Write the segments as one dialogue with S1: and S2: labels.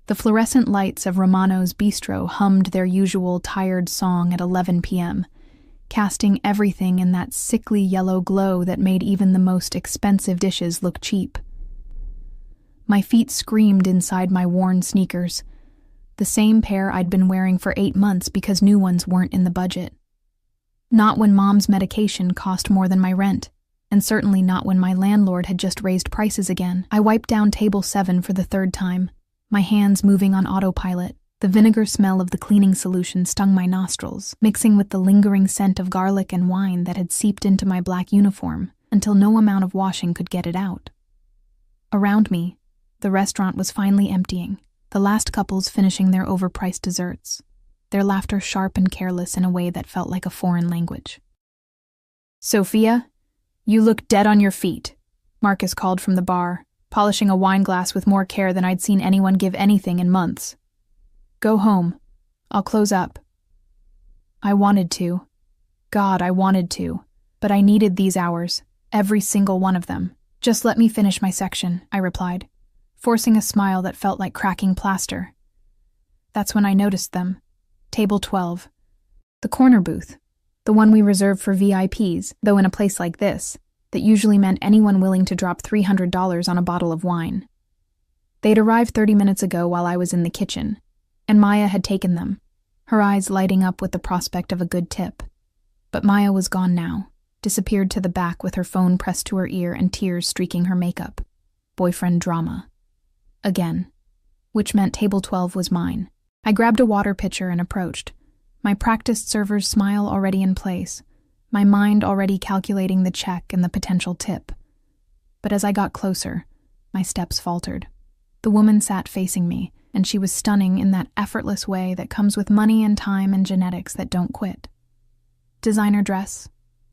S1: The fluorescent lights of Romano's bistro hummed their usual tired song at 11 p.m., casting everything in that sickly yellow glow that made even the most expensive dishes look cheap. My feet screamed inside my worn sneakers, the same pair I'd been wearing for 8 months because new ones weren't in the budget. Not when Mom's medication cost more than my rent, and certainly not when my landlord had just raised prices again. I wiped down table 7 for the 3rd time, my hands moving on autopilot. The vinegar smell of the cleaning solution stung my nostrils, mixing with the lingering scent of garlic and wine that had seeped into my black uniform until no amount of washing could get it out. Around me, the restaurant was finally emptying, the last couples finishing their overpriced desserts, their laughter sharp and careless in a way that felt like a foreign language. "Sophia, you look dead on your feet," Marcus called from the bar, polishing a wine glass with more care than I'd seen anyone give anything in months. "Go home. I'll close up." I wanted to. God, I wanted to. But I needed these hours, every single one of them. "Just let me finish my section," I replied, forcing a smile that felt like cracking plaster. That's when I noticed them. Table 12. The corner booth. The one we reserved for VIPs, though in a place like this, that usually meant anyone willing to drop $300 on a bottle of wine. They'd arrived 30 minutes ago while I was in the kitchen, and Maya had taken them, her eyes lighting up with the prospect of a good tip. But Maya was gone now, disappeared to the back with her phone pressed to her ear and tears streaking her makeup. Boyfriend drama. Again. Which meant table 12 was mine. I grabbed a water pitcher and approached, my practiced server's smile already in place, my mind already calculating the check and the potential tip. But as I got closer, my steps faltered. The woman sat facing me, and she was stunning in that effortless way that comes with money and time and genetics that don't quit. Designer dress.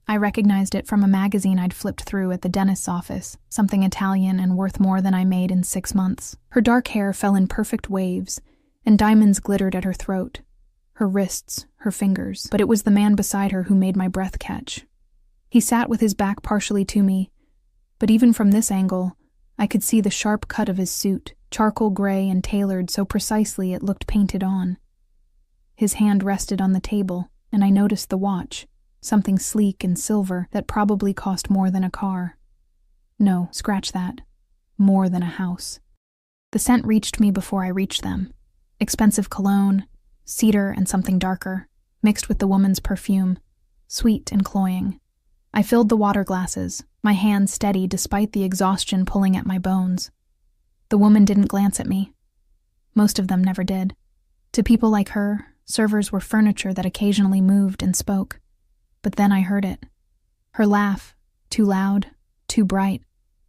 S1: I recognized it from a magazine I'd flipped through at the dentist's office, something Italian and worth more than I made in 6 months. Her dark hair fell in perfect waves, and diamonds glittered at her throat, her wrists, her fingers. But it was the man beside her who made my breath catch. He sat with his back partially to me, but even from this angle, I could see the sharp cut of his suit, charcoal gray and tailored so precisely it looked painted on. His hand rested on the table, and I noticed the watch, something sleek and silver that probably cost more than a car. No, scratch that. More than a house. The scent reached me before I reached them. Expensive cologne, cedar and something darker, mixed with the woman's perfume, sweet and cloying. I filled the water glasses, my hand steady despite the exhaustion pulling at my bones. The woman didn't glance at me. Most of them never did. To people like her, servers were furniture that occasionally moved and spoke. But then I heard it. Her laugh, too loud, too bright,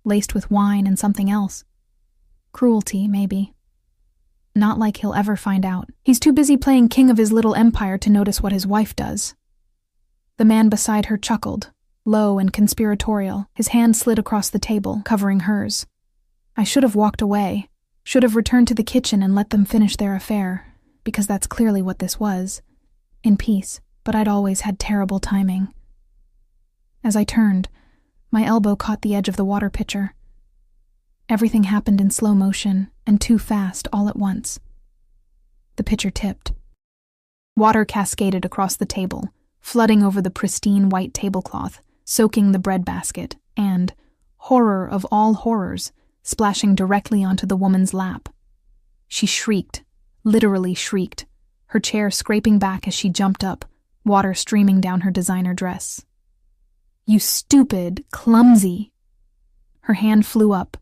S1: laced with wine and something else. Cruelty, maybe. Not like he'll ever find out. He's too busy playing king of his little empire to notice what his wife does. The man beside her chuckled, low and conspiratorial. His hand slid across the table, covering hers. I should have walked away, should have returned to the kitchen and let them finish their affair, because that's clearly what this was. In peace, but I'd always had terrible timing. As I turned, my elbow caught the edge of the water pitcher. Everything happened in slow motion and too fast all at once. The pitcher tipped. Water cascaded across the table, flooding over the pristine white tablecloth, soaking the breadbasket, and, horror of all horrors, splashing directly onto the woman's lap. She shrieked, literally shrieked, her chair scraping back as she jumped up, water streaming down her designer dress. "You stupid, clumsy!" Her hand flew up,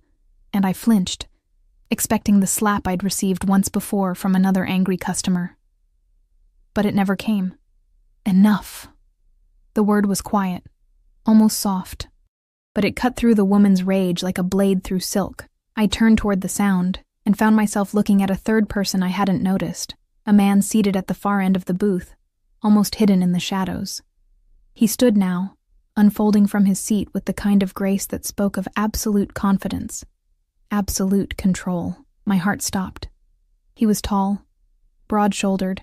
S1: and I flinched, expecting the slap I'd received once before from another angry customer. But it never came. Enough. The word was quiet, almost soft, but it cut through the woman's rage like a blade through silk. I turned toward the sound and found myself looking at a third person I hadn't noticed, a man seated at the far end of the booth, almost hidden in the shadows. He stood now, unfolding from his seat with the kind of grace that spoke of absolute confidence, absolute control. My heart stopped. He was tall, broad-shouldered,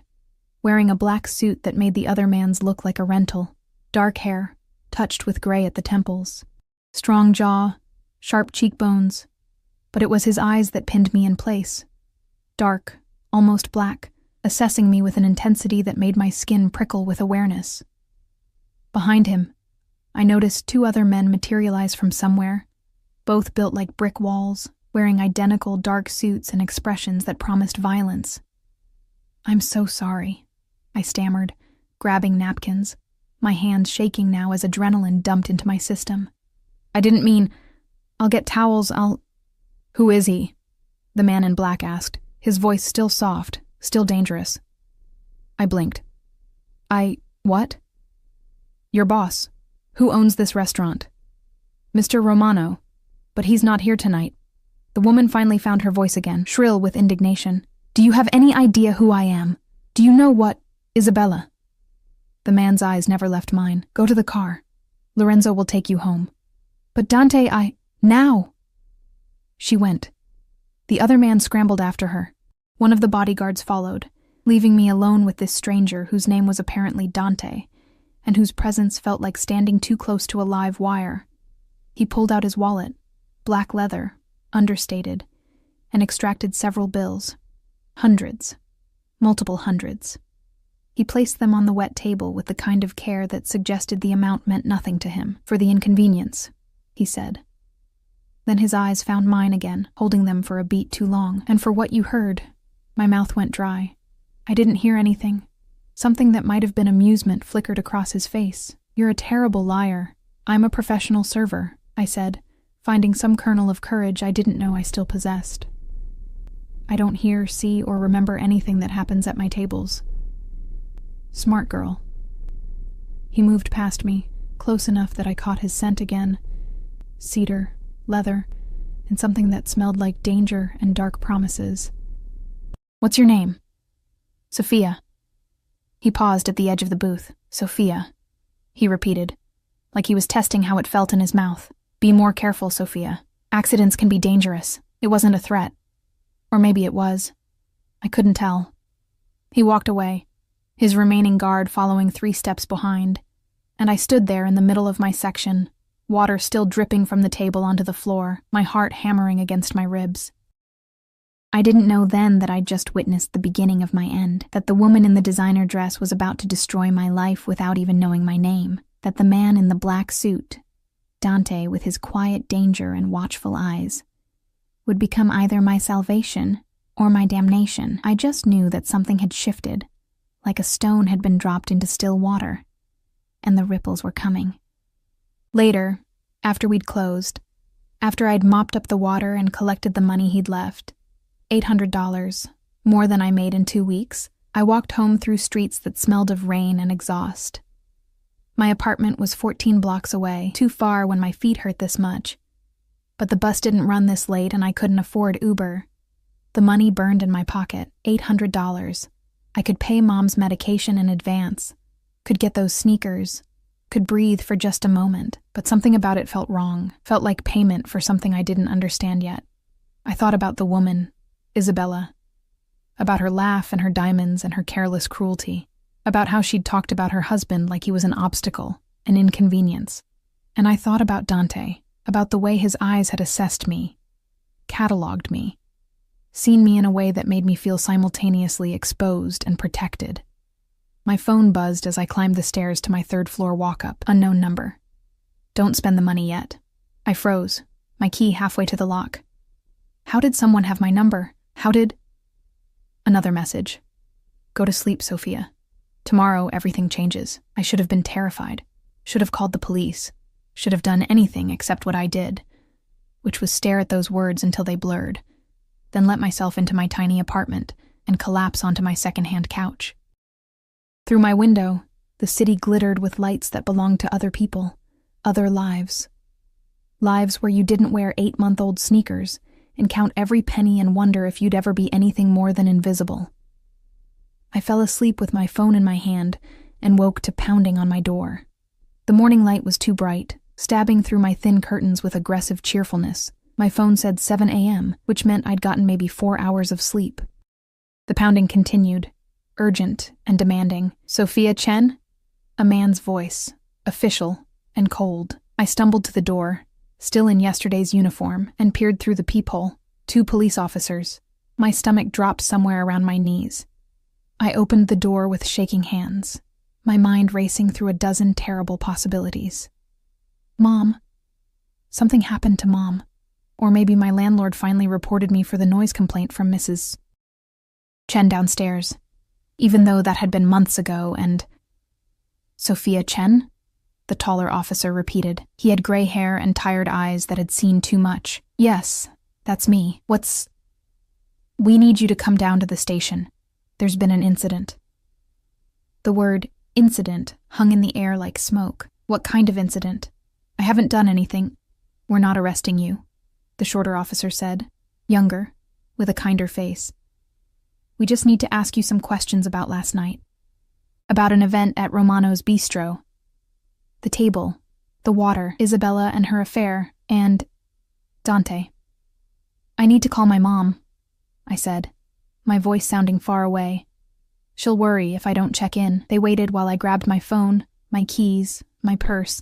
S1: wearing a black suit that made the other man's look like a rental, dark hair, touched with gray at the temples, strong jaw, sharp cheekbones, but it was his eyes that pinned me in place. dark, almost black, assessing me with an intensity that made my skin prickle with awareness. Behind him, I noticed two other men materialize from somewhere, both built like brick walls, wearing identical dark suits and expressions that promised violence. "I'm so sorry," I stammered, grabbing napkins, my hands shaking now as adrenaline dumped into my system. "I didn't mean... I'll get towels, Who is he?" the man in black asked, his voice still soft, still dangerous. I blinked. What?" "Your boss. Who owns this restaurant?" "Mr. Romano. But he's not here tonight." The woman finally found her voice again, shrill with indignation. "Do you have any idea who I am? Do you know what... Isabella?" The man's eyes never left mine. "Go to the car. Lorenzo will take you home." "But Dante, Now!" She went. The other man scrambled after her. One of the bodyguards followed, leaving me alone with this stranger whose name was apparently Dante, and whose presence felt like standing too close to a live wire. He pulled out his wallet, black leather, understated, and extracted several bills. Hundreds. Multiple hundreds. He placed them on the wet table with the kind of care that suggested the amount meant nothing to him. "For the inconvenience," he said. Then his eyes found mine again, holding them for a beat too long. "And for what you heard," my mouth went dry. I didn't hear anything. Something that might have been amusement flickered across his face. "You're a terrible liar." "I'm a professional server," I said, finding some kernel of courage I didn't know I still possessed. "I don't hear, see, or remember anything that happens at my tables." "Smart girl." He moved past me, close enough that I caught his scent again. Cedar, leather, and something that smelled like danger and dark promises. "What's your name?" "Sophia." He paused at the edge of the booth. "Sophia," he repeated, like he was testing how it felt in his mouth. "Be more careful, Sophia. Accidents can be dangerous. It wasn't a threat. Or maybe it was. I couldn't tell." He walked away, his remaining guard following 3 steps behind, and I stood there in the middle of my section, water still dripping from the table onto the floor, my heart hammering against my ribs. I didn't know then that I'd just witnessed the beginning of my end, that the woman in the designer dress was about to destroy my life without even knowing my name, that the man in the black suit, Dante with his quiet danger and watchful eyes, would become either my salvation or my damnation. I just knew that something had shifted, like a stone had been dropped into still water, and the ripples were coming. Later, after we'd closed, after I'd mopped up the water and collected the money he'd left, $800, more than I made in 2 weeks, I walked home through streets that smelled of rain and exhaust. My apartment was 14 blocks away, too far when my feet hurt this much. But the bus didn't run this late and I couldn't afford Uber. The money burned in my pocket, $800. I could pay Mom's medication in advance, could get those sneakers, could breathe for just a moment, but something about it felt wrong, felt like payment for something I didn't understand yet. I thought about the woman, Isabella, about her laugh and her diamonds and her careless cruelty, about how she'd talked about her husband like he was an obstacle, an inconvenience. And I thought about Dante, about the way his eyes had assessed me, catalogued me, seen me in a way that made me feel simultaneously exposed and protected. My phone buzzed as I climbed the stairs to my 3rd-floor walk-up. Unknown number. "Don't spend the money yet." I froze, my key halfway to the lock. How did someone have my number? How did... Another message. "Go to sleep, Sophia. Tomorrow everything changes." I should have been terrified. Should have called the police. Should have done anything except what I did, which was stare at those words until they blurred, then let myself into my tiny apartment and collapse onto my second-hand couch. Through my window, the city glittered with lights that belonged to other people, other lives. Lives where you didn't wear 8-month-old sneakers and count every penny and wonder if you'd ever be anything more than invisible. I fell asleep with my phone in my hand and woke to pounding on my door. The morning light was too bright, stabbing through my thin curtains with aggressive cheerfulness. My phone said 7 a.m., which meant I'd gotten maybe 4 hours of sleep. The pounding continued, urgent and demanding. "Sophia Chen?" A man's voice, official and cold. I stumbled to the door, still in yesterday's uniform, and peered through the peephole. 2 police officers, My stomach dropped somewhere around my knees. I opened the door with shaking hands, my mind racing through a dozen terrible possibilities. Mom. Something happened to Mom. Or maybe my landlord finally reported me for the noise complaint from Mrs. Chen downstairs, even though that had been months ago, and… Sophia Chen? The taller officer repeated. He had gray hair and tired eyes that had seen too much. Yes, that's me. We need you to come down to the station. There's been an incident. The word incident hung in the air like smoke. What kind of incident? I haven't done anything. We're not arresting you, the shorter officer said, younger, with a kinder face. We just need to ask you some questions about last night. About an event at Romano's bistro. The table, the water, Isabella and her affair, and… Dante. I need to call my mom, I said, my voice sounding far away. She'll worry if I don't check in. They waited while I grabbed my phone, my keys, my purse.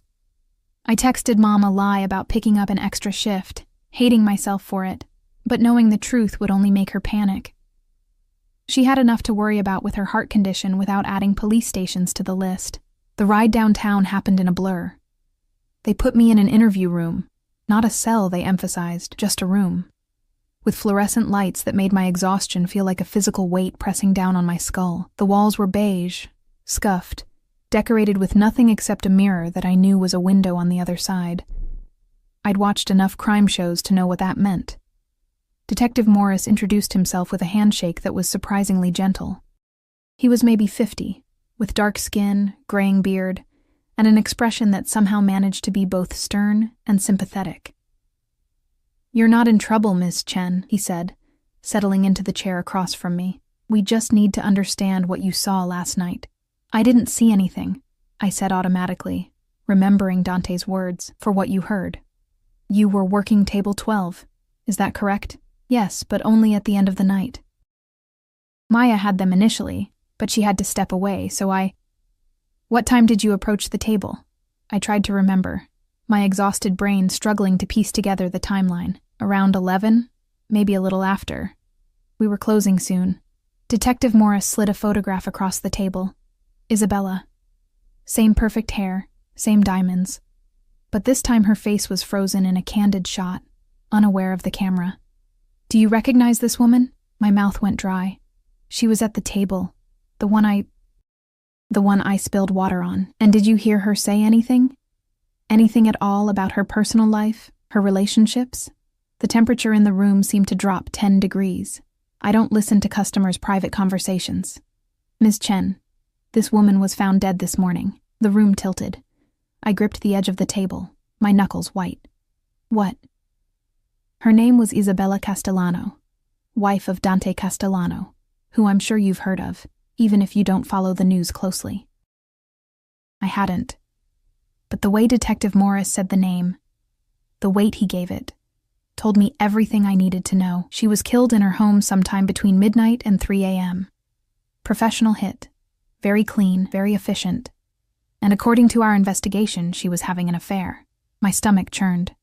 S1: I texted Mom a lie about picking up an extra shift, hating myself for it, but knowing the truth would only make her panic. She had enough to worry about with her heart condition without adding police stations to the list. The ride downtown happened in a blur. They put me in an interview room, not a cell, they emphasized, just a room, with fluorescent lights that made my exhaustion feel like a physical weight pressing down on my skull. The walls were beige, scuffed, decorated with nothing except a mirror that I knew was a window on the other side. I'd watched enough crime shows to know what that meant. Detective Morris introduced himself with a handshake that was surprisingly gentle. He was maybe 50, with dark skin, graying beard, and an expression that somehow managed to be both stern and sympathetic. You're not in trouble, Miss Chen, he said, settling into the chair across from me. We just need to understand what you saw last night. I didn't see anything, I said automatically, remembering Dante's words, for what you heard. You were working table 12, is that correct? Yes, but only at the end of the night. Maya had them initially, but she had to step away, so What time did you approach the table? I tried to remember, my exhausted brain struggling to piece together the timeline. Around 11, maybe a little after. We were closing soon. Detective Morris slid a photograph across the table. Isabella. Same perfect hair, same diamonds. But this time her face was frozen in a candid shot, unaware of the camera. Do you recognize this woman? My mouth went dry. She was at the table, the one I spilled water on. And did you hear her say anything? Anything at all about her personal life, her relationships? The temperature in the room seemed to drop 10 degrees. I don't listen to customers' private conversations. Ms. Chen, this woman was found dead this morning. The room tilted. I gripped the edge of the table, my knuckles white. What? Her name was Isabella Castellano, wife of Dante Castellano, who I'm sure you've heard of, even if you don't follow the news closely. I hadn't. But the way Detective Morris said the name, the weight he gave it, told me everything I needed to know. She was killed in her home sometime between midnight and 3 a.m. Professional hit. Very clean, very efficient. And according to our investigation, she was having an affair. My stomach churned.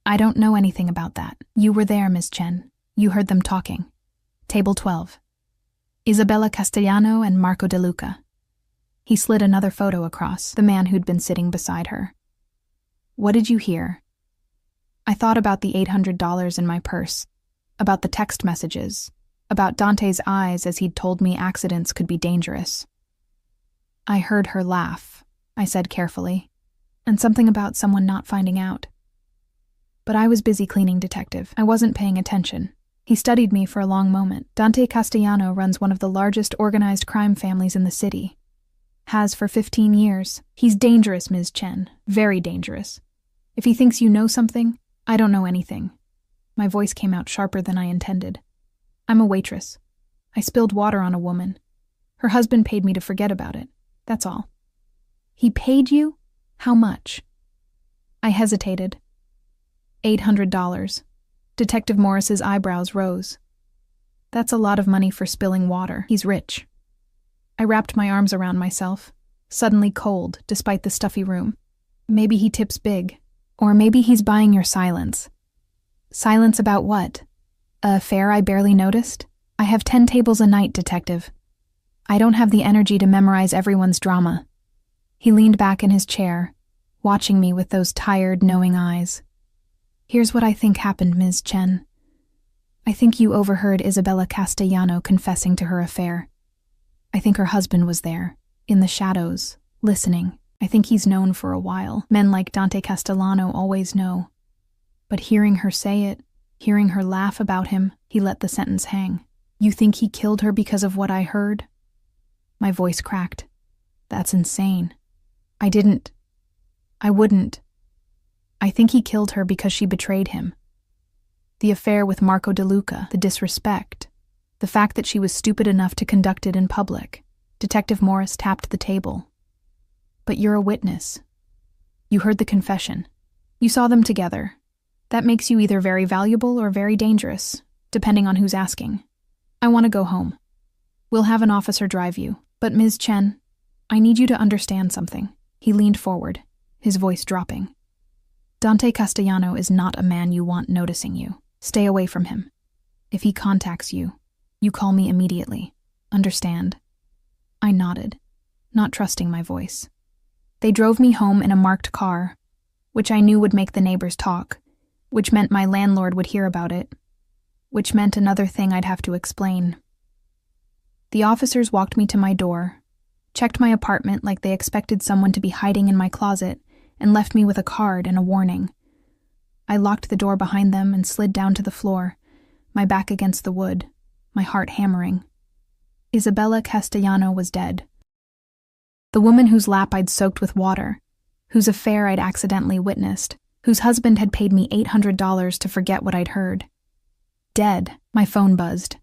S1: I don't know anything about that. You were there, Miss Chen. You heard them talking. Table 12. Isabella Castellano and Marco De Luca. He slid another photo across, the man who'd been sitting beside her. What did you hear? I thought about the $800 in my purse, about the text messages, about Dante's eyes as he'd told me accidents could be dangerous. I heard her laugh, I said carefully, and something about someone not finding out. But I was busy cleaning, Detective. I wasn't paying attention. He studied me for a long moment. Dante Castellano runs one of the largest organized crime families in the city. Has for 15 years. He's dangerous, Ms. Chen. Very dangerous. If he thinks you know something, I don't know anything. My voice came out sharper than I intended. I'm a waitress. I spilled water on a woman. Her husband paid me to forget about it. That's all. He paid you? How much? I hesitated. $800. Detective Morris's eyebrows rose. That's a lot of money for spilling water. He's rich. I wrapped my arms around myself, suddenly cold despite the stuffy room. Maybe he tips big. Or maybe he's buying your silence. Silence about what? A affair I barely noticed? I have 10 tables a night, detective. I don't have the energy to memorize everyone's drama. He leaned back in his chair, watching me with those tired, knowing eyes. Here's what I think happened, Ms. Chen. I think you overheard Isabella Castellano confessing to her affair. I think her husband was there, in the shadows, listening. I think he's known for a while. Men like Dante Castellano always know. But hearing her say it, hearing her laugh about him, he let the sentence hang. You think he killed her because of what I heard? My voice cracked. That's insane. I wouldn't. I think he killed her because she betrayed him. The affair with Marco De Luca, the disrespect, the fact that she was stupid enough to conduct it in public. Detective Morris tapped the table. But you're a witness. You heard the confession. You saw them together. That makes you either very valuable or very dangerous, depending on who's asking. I want to go home. We'll have an officer drive you. But Ms. Chen, I need you to understand something. He leaned forward, his voice dropping. Dante Castellano is not a man you want noticing you. Stay away from him. If he contacts you, you call me immediately. Understand? I nodded, not trusting my voice. They drove me home in a marked car, which I knew would make the neighbors talk, which meant my landlord would hear about it, which meant another thing I'd have to explain. The officers walked me to my door, checked my apartment like they expected someone to be hiding in my closet, and left me with a card and a warning. I locked the door behind them and slid down to the floor, my back against the wood, my heart hammering. Isabella Castellano was dead. The woman whose lap I'd soaked with water, whose affair I'd accidentally witnessed, whose husband had paid me $800 to forget what I'd heard. Dead. My phone buzzed.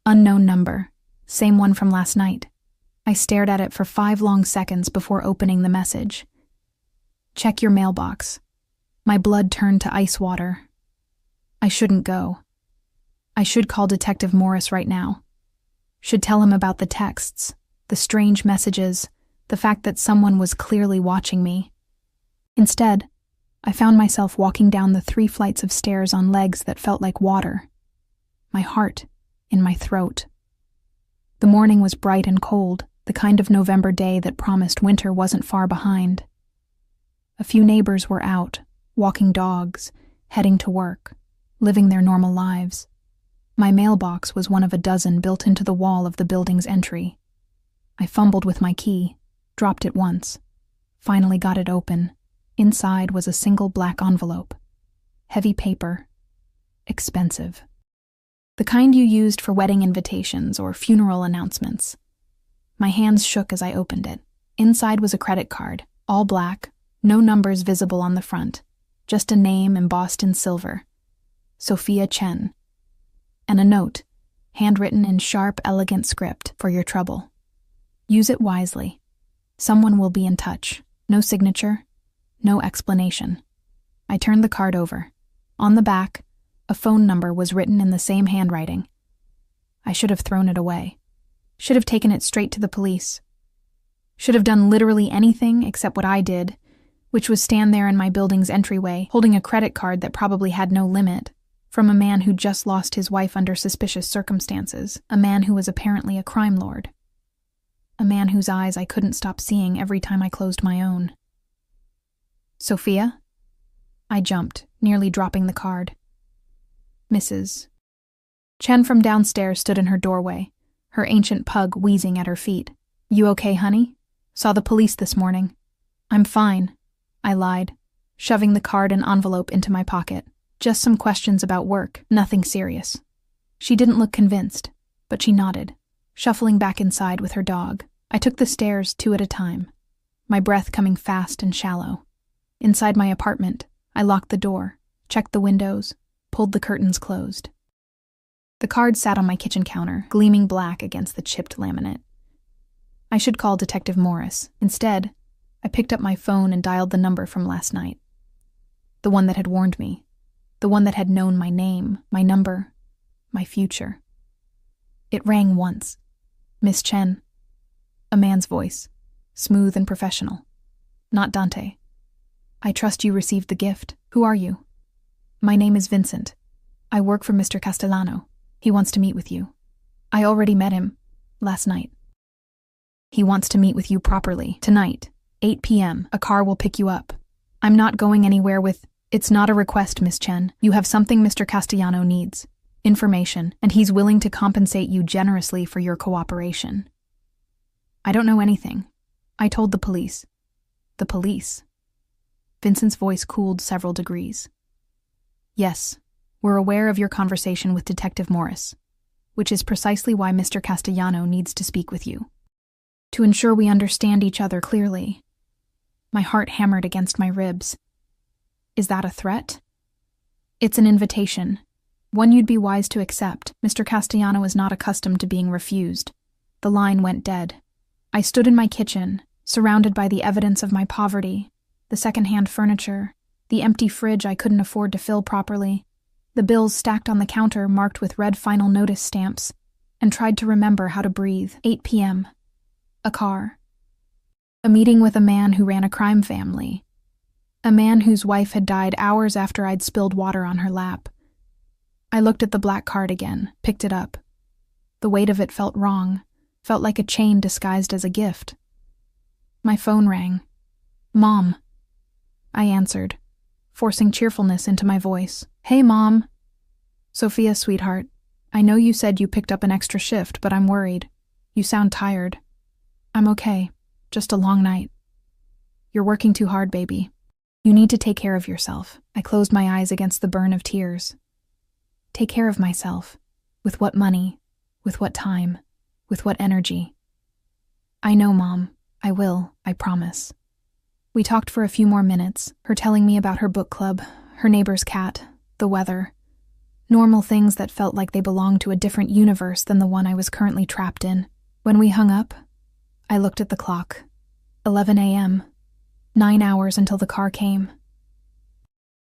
S1: Unknown number. Same one from last night. I stared at it for 5 long seconds before opening the message. Check your mailbox. My blood turned to ice water. I shouldn't go. I should call Detective Morris right now. Should tell him about the texts, the strange messages, the fact that someone was clearly watching me. Instead, I found myself walking down the 3 flights of stairs on legs that felt like water. My heart in my throat. The morning was bright and cold, the kind of November day that promised winter wasn't far behind. A few neighbors were out, walking dogs, heading to work, living their normal lives. My mailbox was one of a dozen built into the wall of the building's entry. I fumbled with my key, dropped it once, finally got it open. Inside was a single black envelope. Heavy paper. Expensive. The kind you used for wedding invitations or funeral announcements. My hands shook as I opened it. Inside was a credit card, all black, no numbers visible on the front, just a name embossed in silver. Sophia Chen. And a note, handwritten in sharp, elegant script, for your trouble. Use it wisely. Someone will be in touch. No signature, no explanation. I turned the card over. On the back, a phone number was written in the same handwriting. I should have thrown it away. Should have taken it straight to the police. Should have done literally anything except what I did, which was stand there in my building's entryway, holding a credit card that probably had no limit, from a man who just lost his wife under suspicious circumstances, a man who was apparently a crime lord. A man whose eyes I couldn't stop seeing every time I closed my own. Sophia? I jumped, nearly dropping the card. Mrs. Chen from downstairs stood in her doorway, her ancient pug wheezing at her feet. You okay, honey? Saw the police this morning. I'm fine, I lied, shoving the card and envelope into my pocket. Just some questions about work, nothing serious. She didn't look convinced, but she nodded, shuffling back inside with her dog. I took the stairs 2 at a time, my breath coming fast and shallow. Inside my apartment, I locked the door, checked the windows, pulled the curtains closed. The card sat on my kitchen counter, gleaming black against the chipped laminate. I should call Detective Morris. Instead, I picked up my phone and dialed the number from last night. The one that had warned me. The one that had known my name, my number, my future. It rang once. Miss Chen. A man's voice, smooth and professional. Not Dante. I trust you received the gift. Who are you? My name is Vincent. I work for Mr. Castellano. He wants to meet with you. I already met him. Last night. He wants to meet with you properly. Tonight, 8 p.m. A car will pick you up. I'm not going anywhere with... It's not a request, Miss Chen. You have something Mr. Castellano needs. Information, and he's willing to compensate you generously for your cooperation. I don't know anything. I told the police. The police? Vincent's voice cooled several degrees. Yes, we're aware of your conversation with Detective Morris, which is precisely why Mr. Castellano needs to speak with you. To ensure we understand each other clearly. My heart hammered against my ribs. Is that a threat? It's an invitation, one you'd be wise to accept. Mr. Castellano is not accustomed to being refused. The line went dead. I stood in my kitchen, surrounded by the evidence of my poverty, the second-hand furniture, the empty fridge I couldn't afford to fill properly, the bills stacked on the counter marked with red final notice stamps, and tried to remember how to breathe. 8 p.m. A car. A meeting with a man who ran a crime family. A man whose wife had died hours after I'd spilled water on her lap. I looked at the black card again, picked it up. The weight of it felt wrong, felt like a chain disguised as a gift. My phone rang. Mom. I answered, forcing cheerfulness into my voice. Hey, Mom. Sophia, sweetheart, I know you said you picked up an extra shift, but I'm worried. You sound tired. I'm okay. Just a long night. You're working too hard, baby. You need to take care of yourself. I closed my eyes against the burn of tears. Take care of myself. With what money? With what time? With what energy? I know, Mom. I will, I promise. We talked for a few more minutes, her telling me about her book club, her neighbor's cat, the weather. Normal things that felt like they belonged to a different universe than the one I was currently trapped in. When we hung up, I looked at the clock. 11 a.m. 9 hours until the car came.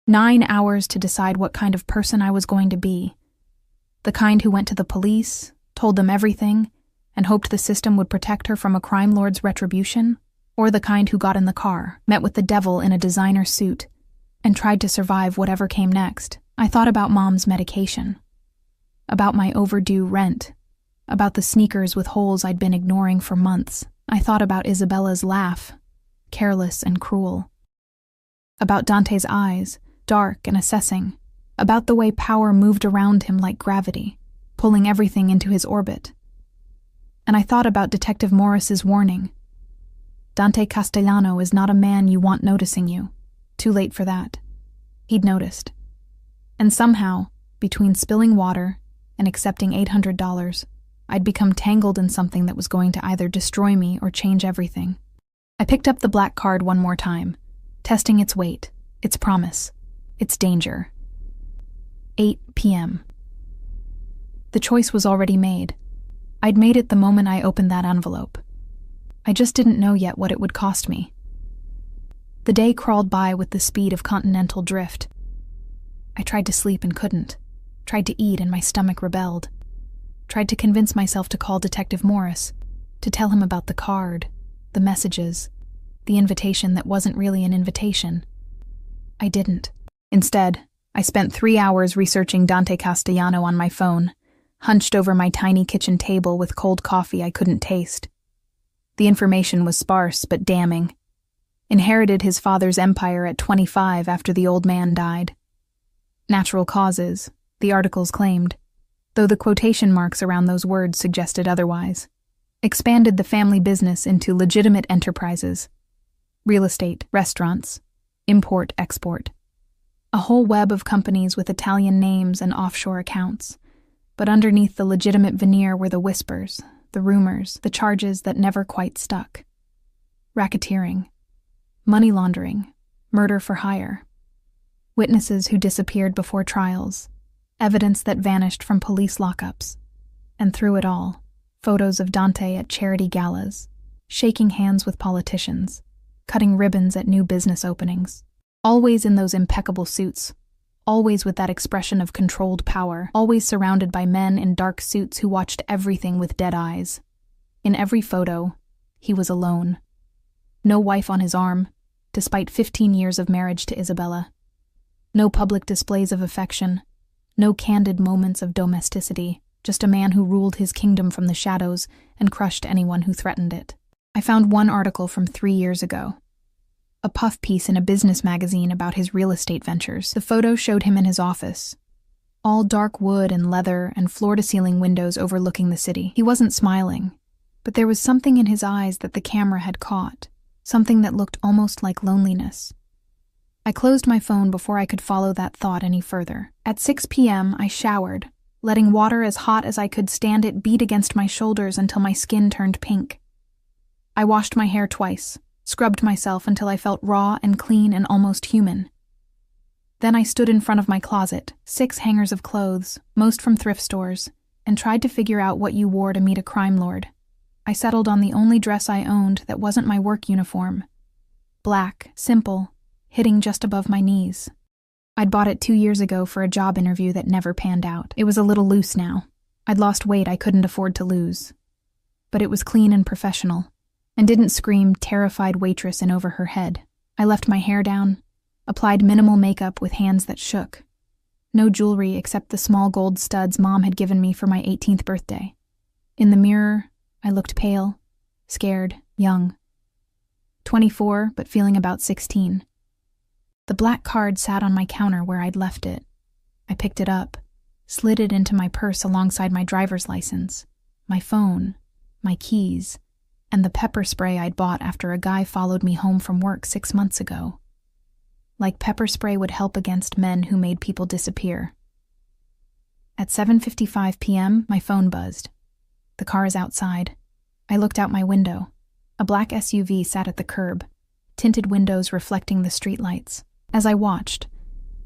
S1: 9 hours to decide what kind of person I was going to be. The kind who went to the police, told them everything, and hoped the system would protect her from a crime lord's retribution, or the kind who got in the car, met with the devil in a designer suit, and tried to survive whatever came next. I thought about Mom's medication, about my overdue rent, about the sneakers with holes I'd been ignoring for months. I thought about Isabella's laugh, careless and cruel. About Dante's eyes, dark and assessing. About the way power moved around him like gravity, pulling everything into his orbit. And I thought about Detective Morris's warning. Dante Castellano is not a man you want noticing you. Too late for that. He'd noticed. And somehow, between spilling water and accepting $800, I'd become tangled in something that was going to either destroy me or change everything. I picked up the black card one more time, testing its weight, its promise, its danger. 8 p.m. The choice was already made. I'd made it the moment I opened that envelope. I just didn't know yet what it would cost me. The day crawled by with the speed of continental drift. I tried to sleep and couldn't. Tried to eat and my stomach rebelled. Tried to convince myself to call Detective Morris, to tell him about the card, the messages, the invitation that wasn't really an invitation. I didn't. Instead, I spent 3 hours researching Dante Castellano on my phone, hunched over my tiny kitchen table with cold coffee I couldn't taste. The information was sparse but damning. Inherited his father's empire at 25 after the old man died. Natural causes, the articles claimed, though the quotation marks around those words suggested otherwise. Expanded the family business into legitimate enterprises. Real estate, restaurants, import-export. A whole web of companies with Italian names and offshore accounts. But underneath the legitimate veneer were the whispers, the rumors, the charges that never quite stuck. Racketeering, money laundering, murder for hire. Witnesses who disappeared before trials, evidence that vanished from police lockups. And through it all, photos of Dante at charity galas, shaking hands with politicians, cutting ribbons at new business openings. Always in those impeccable suits, always with that expression of controlled power, always surrounded by men in dark suits who watched everything with dead eyes. In every photo, he was alone. No wife on his arm, despite 15 years of marriage to Isabella. No public displays of affection, no candid moments of domesticity, just a man who ruled his kingdom from the shadows and crushed anyone who threatened it. I found one article from 3 years ago, a puff piece in a business magazine about his real estate ventures. The photo showed him in his office, all dark wood and leather and floor-to-ceiling windows overlooking the city. He wasn't smiling, but there was something in his eyes that the camera had caught, something that looked almost like loneliness. I closed my phone before I could follow that thought any further. At 6 p.m., I showered, letting water as hot as I could stand it beat against my shoulders until my skin turned pink. I washed my hair twice, scrubbed myself until I felt raw and clean and almost human. Then I stood in front of my closet, 6 hangers of clothes, most from thrift stores, and tried to figure out what you wore to meet a crime lord. I settled on the only dress I owned that wasn't my work uniform. Black, simple, hitting just above my knees. I'd bought it 2 years ago for a job interview that never panned out. It was a little loose now. I'd lost weight I couldn't afford to lose. But it was clean and professional, and didn't scream terrified waitress in over her head. I left my hair down, applied minimal makeup with hands that shook. No jewelry except the small gold studs Mom had given me for my 18th birthday. In the mirror, I looked pale, scared, young. 24, but feeling about 16. The black card sat on my counter where I'd left it. I picked it up, slid it into my purse alongside my driver's license, my phone, my keys, and the pepper spray I'd bought after a guy followed me home from work 6 months ago. Like pepper spray would help against men who made people disappear. At 7:55 p.m., my phone buzzed. The car is outside. I looked out my window. A black SUV sat at the curb, tinted windows reflecting the streetlights. As I watched,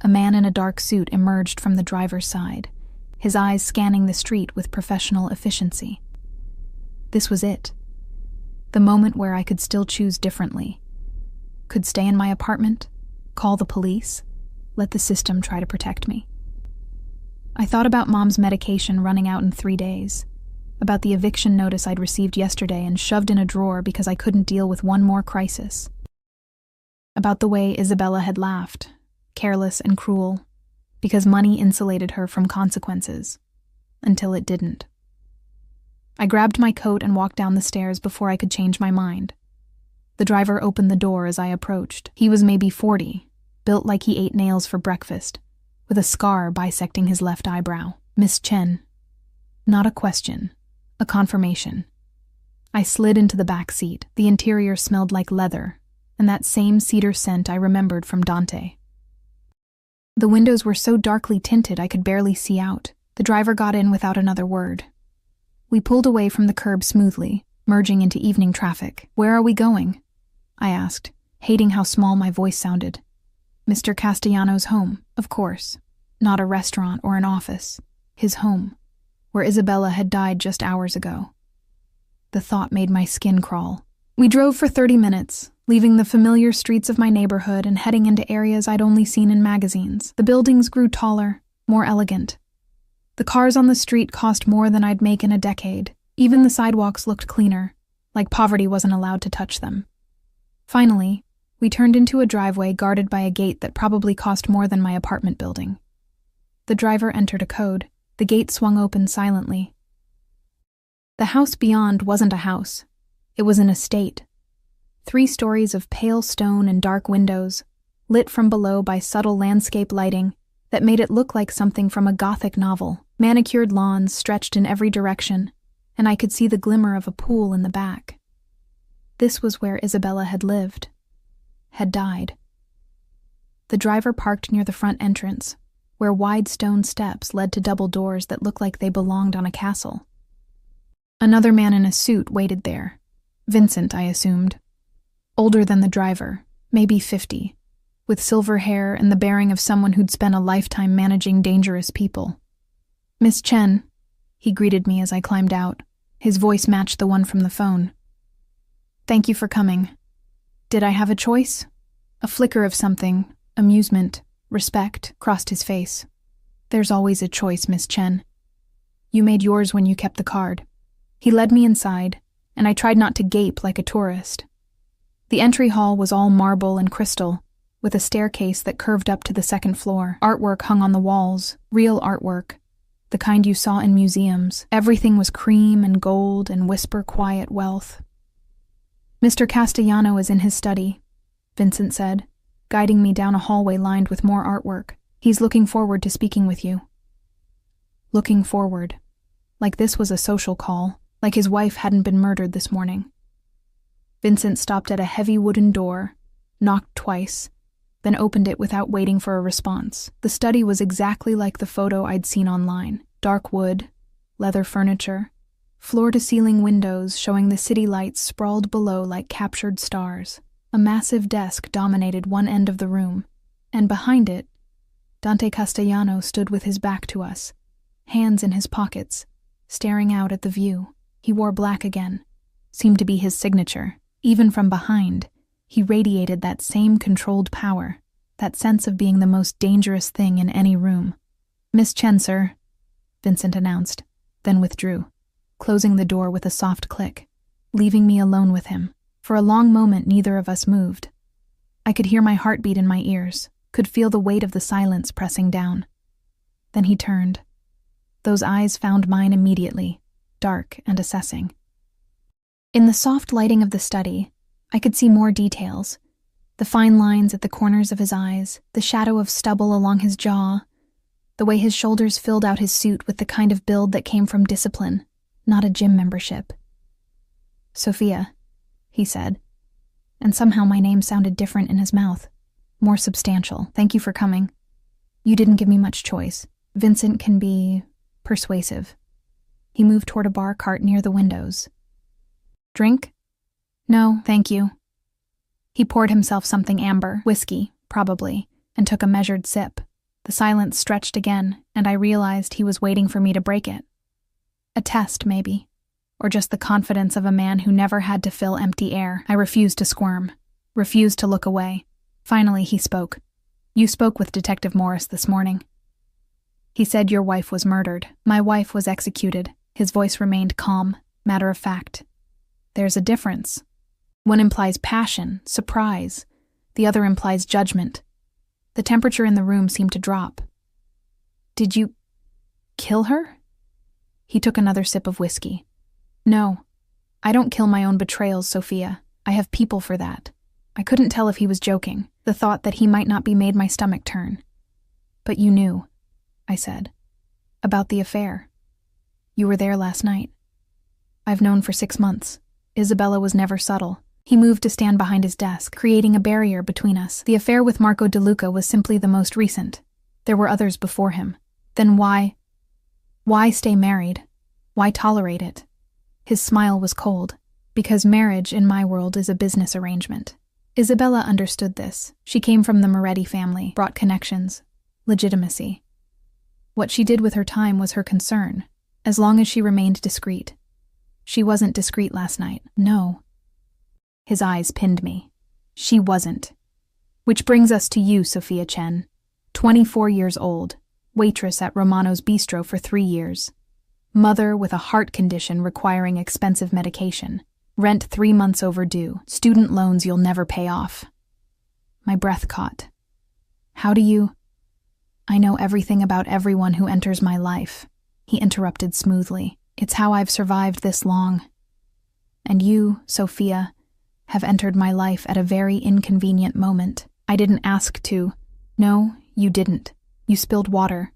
S1: a man in a dark suit emerged from the driver's side, his eyes scanning the street with professional efficiency. This was it. The moment where I could still choose differently. Could stay in my apartment, call the police, let the system try to protect me. I thought about Mom's medication running out in 3 days, about the eviction notice I'd received yesterday and shoved in a drawer because I couldn't deal with one more crisis. About the way Isabella had laughed, careless and cruel, because money insulated her from consequences, until it didn't. I grabbed my coat and walked down the stairs before I could change my mind. The driver opened the door as I approached. He was maybe 40, built like he ate nails for breakfast, with a scar bisecting his left eyebrow. Miss Chen. Not a question, a confirmation. I slid into the back seat. The interior smelled like leather, and that same cedar scent I remembered from Dante. The windows were so darkly tinted I could barely see out. The driver got in without another word. We pulled away from the curb smoothly, merging into evening traffic. "Where are we going?" I asked, hating how small my voice sounded. Mr. Castellano's home, of course. Not a restaurant or an office. His home, where Isabella had died just hours ago. The thought made my skin crawl. We drove for 30 minutes, leaving the familiar streets of my neighborhood and heading into areas I'd only seen in magazines. The buildings grew taller, more elegant. The cars on the street cost more than I'd make in a decade. Even the sidewalks looked cleaner, like poverty wasn't allowed to touch them. Finally, we turned into a driveway guarded by a gate that probably cost more than my apartment building. The driver entered a code. The gate swung open silently. The house beyond wasn't a house. It was an estate. 3 stories of pale stone and dark windows, lit from below by subtle landscape lighting that made it look like something from a Gothic novel. Manicured lawns stretched in every direction, and I could see the glimmer of a pool in the back. This was where Isabella had lived, had died. The driver parked near the front entrance, where wide stone steps led to double doors that looked like they belonged on a castle. Another man in a suit waited there. Vincent, I assumed. Older than the driver, maybe 50, with silver hair and the bearing of someone who'd spent a lifetime managing dangerous people. "Miss Chen," he greeted me as I climbed out. His voice matched the one from the phone. "Thank you for coming. Did I have a choice?" A flicker of something, amusement, respect, crossed his face. "There's always a choice, Miss Chen. You made yours when you kept the card." He led me inside, and I tried not to gape like a tourist. The entry hall was all marble and crystal, with a staircase that curved up to the second floor. Artwork hung on the walls, real artwork. The kind you saw in museums. Everything was cream and gold and whisper-quiet wealth. "Mr. Castellano is in his study," Vincent said, guiding me down a hallway lined with more artwork. "He's looking forward to speaking with you." Looking forward. Like this was a social call, like his wife hadn't been murdered this morning. Vincent stopped at a heavy wooden door, knocked twice, then opened it without waiting for a response. The study was exactly like the photo I'd seen online. Dark wood, leather furniture, floor-to-ceiling windows showing the city lights sprawled below like captured stars. A massive desk dominated one end of the room, and behind it, Dante Castellano stood with his back to us, hands in his pockets, staring out at the view. He wore black again, seemed to be his signature. Even from behind, he radiated that same controlled power, that sense of being the most dangerous thing in any room. "Miss Chen, sir," Vincent announced, then withdrew, closing the door with a soft click, leaving me alone with him. For a long moment, neither of us moved. I could hear my heartbeat in my ears, could feel the weight of the silence pressing down. Then he turned. Those eyes found mine immediately, dark and assessing. In the soft lighting of the study, I could see more details. The fine lines at the corners of his eyes, the shadow of stubble along his jaw, the way his shoulders filled out his suit with the kind of build that came from discipline, not a gym membership. "Sophia," he said, and somehow my name sounded different in his mouth, more substantial. "Thank you for coming. You didn't give me much choice." Vincent can be persuasive. He moved toward a bar cart near the windows. "Drink?" "No, thank you." He poured himself something amber, whiskey, probably, and took a measured sip. The silence stretched again, and I realized he was waiting for me to break it. A test, maybe, or just the confidence of a man who never had to fill empty air. I refused to squirm, refused to look away. Finally, he spoke. "You spoke with Detective Morris this morning. He said your wife was murdered. My wife was executed." His voice remained calm, matter of fact. "There's a difference. One implies passion, surprise. The other implies judgment." The temperature in the room seemed to drop. "Did you kill her?" He took another sip of whiskey. "No. I don't kill my own betrayals, Sophia. I have people for that." I couldn't tell if he was joking. The thought that he might not be made my stomach turn. "But you knew," I said. "About the affair. You were there last night." "I've known for 6 months. Isabella was never subtle." He moved to stand behind his desk, creating a barrier between us. "The affair with Marco De Luca was simply the most recent. There were others before him. Then why stay married? Why tolerate it?" His smile was cold. "Because marriage, in my world, is a business arrangement." Isabella understood this. She came from the Moretti family, brought connections, legitimacy. What she did with her time was her concern, as long as she remained discreet. She wasn't discreet last night. No. His eyes pinned me. She wasn't. Which brings us to you, Sophia Chen, 24 years old, waitress at Romano's Bistro for 3 years, mother with a heart condition requiring expensive medication, rent 3 months overdue, student loans you'll never pay off. My breath caught. "How do you—" "I know everything about everyone who enters my life," he interrupted smoothly. "It's how I've survived this long. And you, Sophia, have entered my life at a very inconvenient moment. I didn't ask to." "No, you didn't. You spilled water.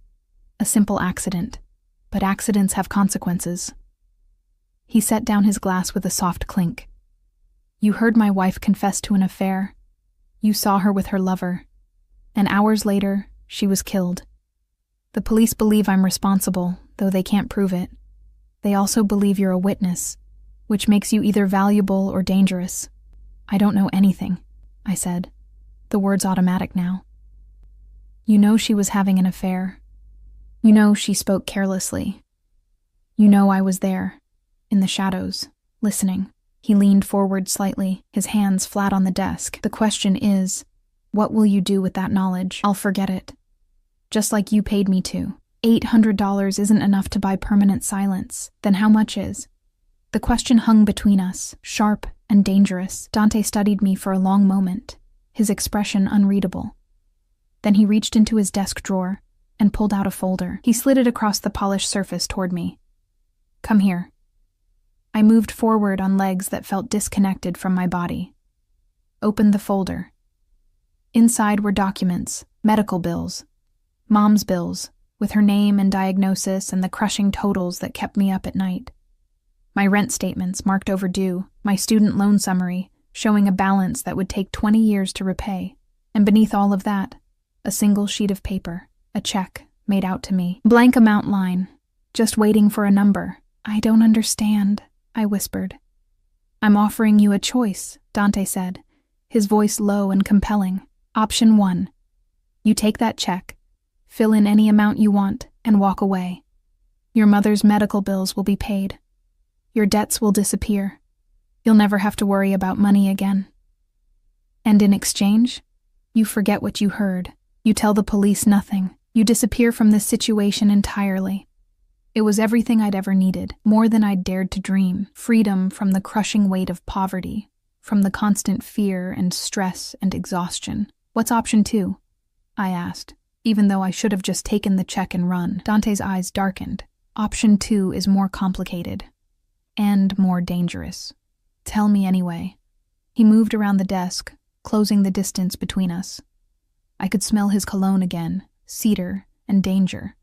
S1: A simple accident. But accidents have consequences." He set down his glass with a soft clink. "You heard my wife confess to an affair. You saw her with her lover. And hours later, she was killed. The police believe I'm responsible, though they can't prove it. They also believe you're a witness, which makes you either valuable or dangerous." "I don't know anything," I said, the words automatic now. "You know she was having an affair. You know she spoke carelessly. You know I was there, in the shadows, listening." He leaned forward slightly, his hands flat on the desk. "The question is, what will you do with that knowledge?" "I'll forget it. Just like you paid me to. $800 isn't enough to buy permanent silence. Then how much is?" The question hung between us, sharp and dangerous. Dante studied me for a long moment, his expression unreadable. Then he reached into his desk drawer and pulled out a folder. He slid it across the polished surface toward me. "Come here." I moved forward on legs that felt disconnected from my body. Opened the folder. Inside were documents, medical bills, Mom's bills, with her name and diagnosis and the crushing totals that kept me up at night. My rent statements marked overdue, my student loan summary showing a balance that would take 20 years to repay, and beneath all of that, a single sheet of paper, a check made out to me. Blank amount line, just waiting for a number. "I don't understand," I whispered. "I'm offering you a choice," Dante said, his voice low and compelling. "Option 1. You take that check, fill in any amount you want, and walk away. Your mother's medical bills will be paid. Your debts will disappear. You'll never have to worry about money again. And in exchange, you forget what you heard. You tell the police nothing. You disappear from this situation entirely." It was everything I'd ever needed, more than I'd dared to dream. Freedom from the crushing weight of poverty, from the constant fear and stress and exhaustion. "What's option 2? I asked, even though I should have just taken the check and run. Dante's eyes darkened. "Option 2 is more complicated. And more dangerous. Tell me anyway." He moved around the desk, closing the distance between us. I could smell his cologne again, cedar and danger.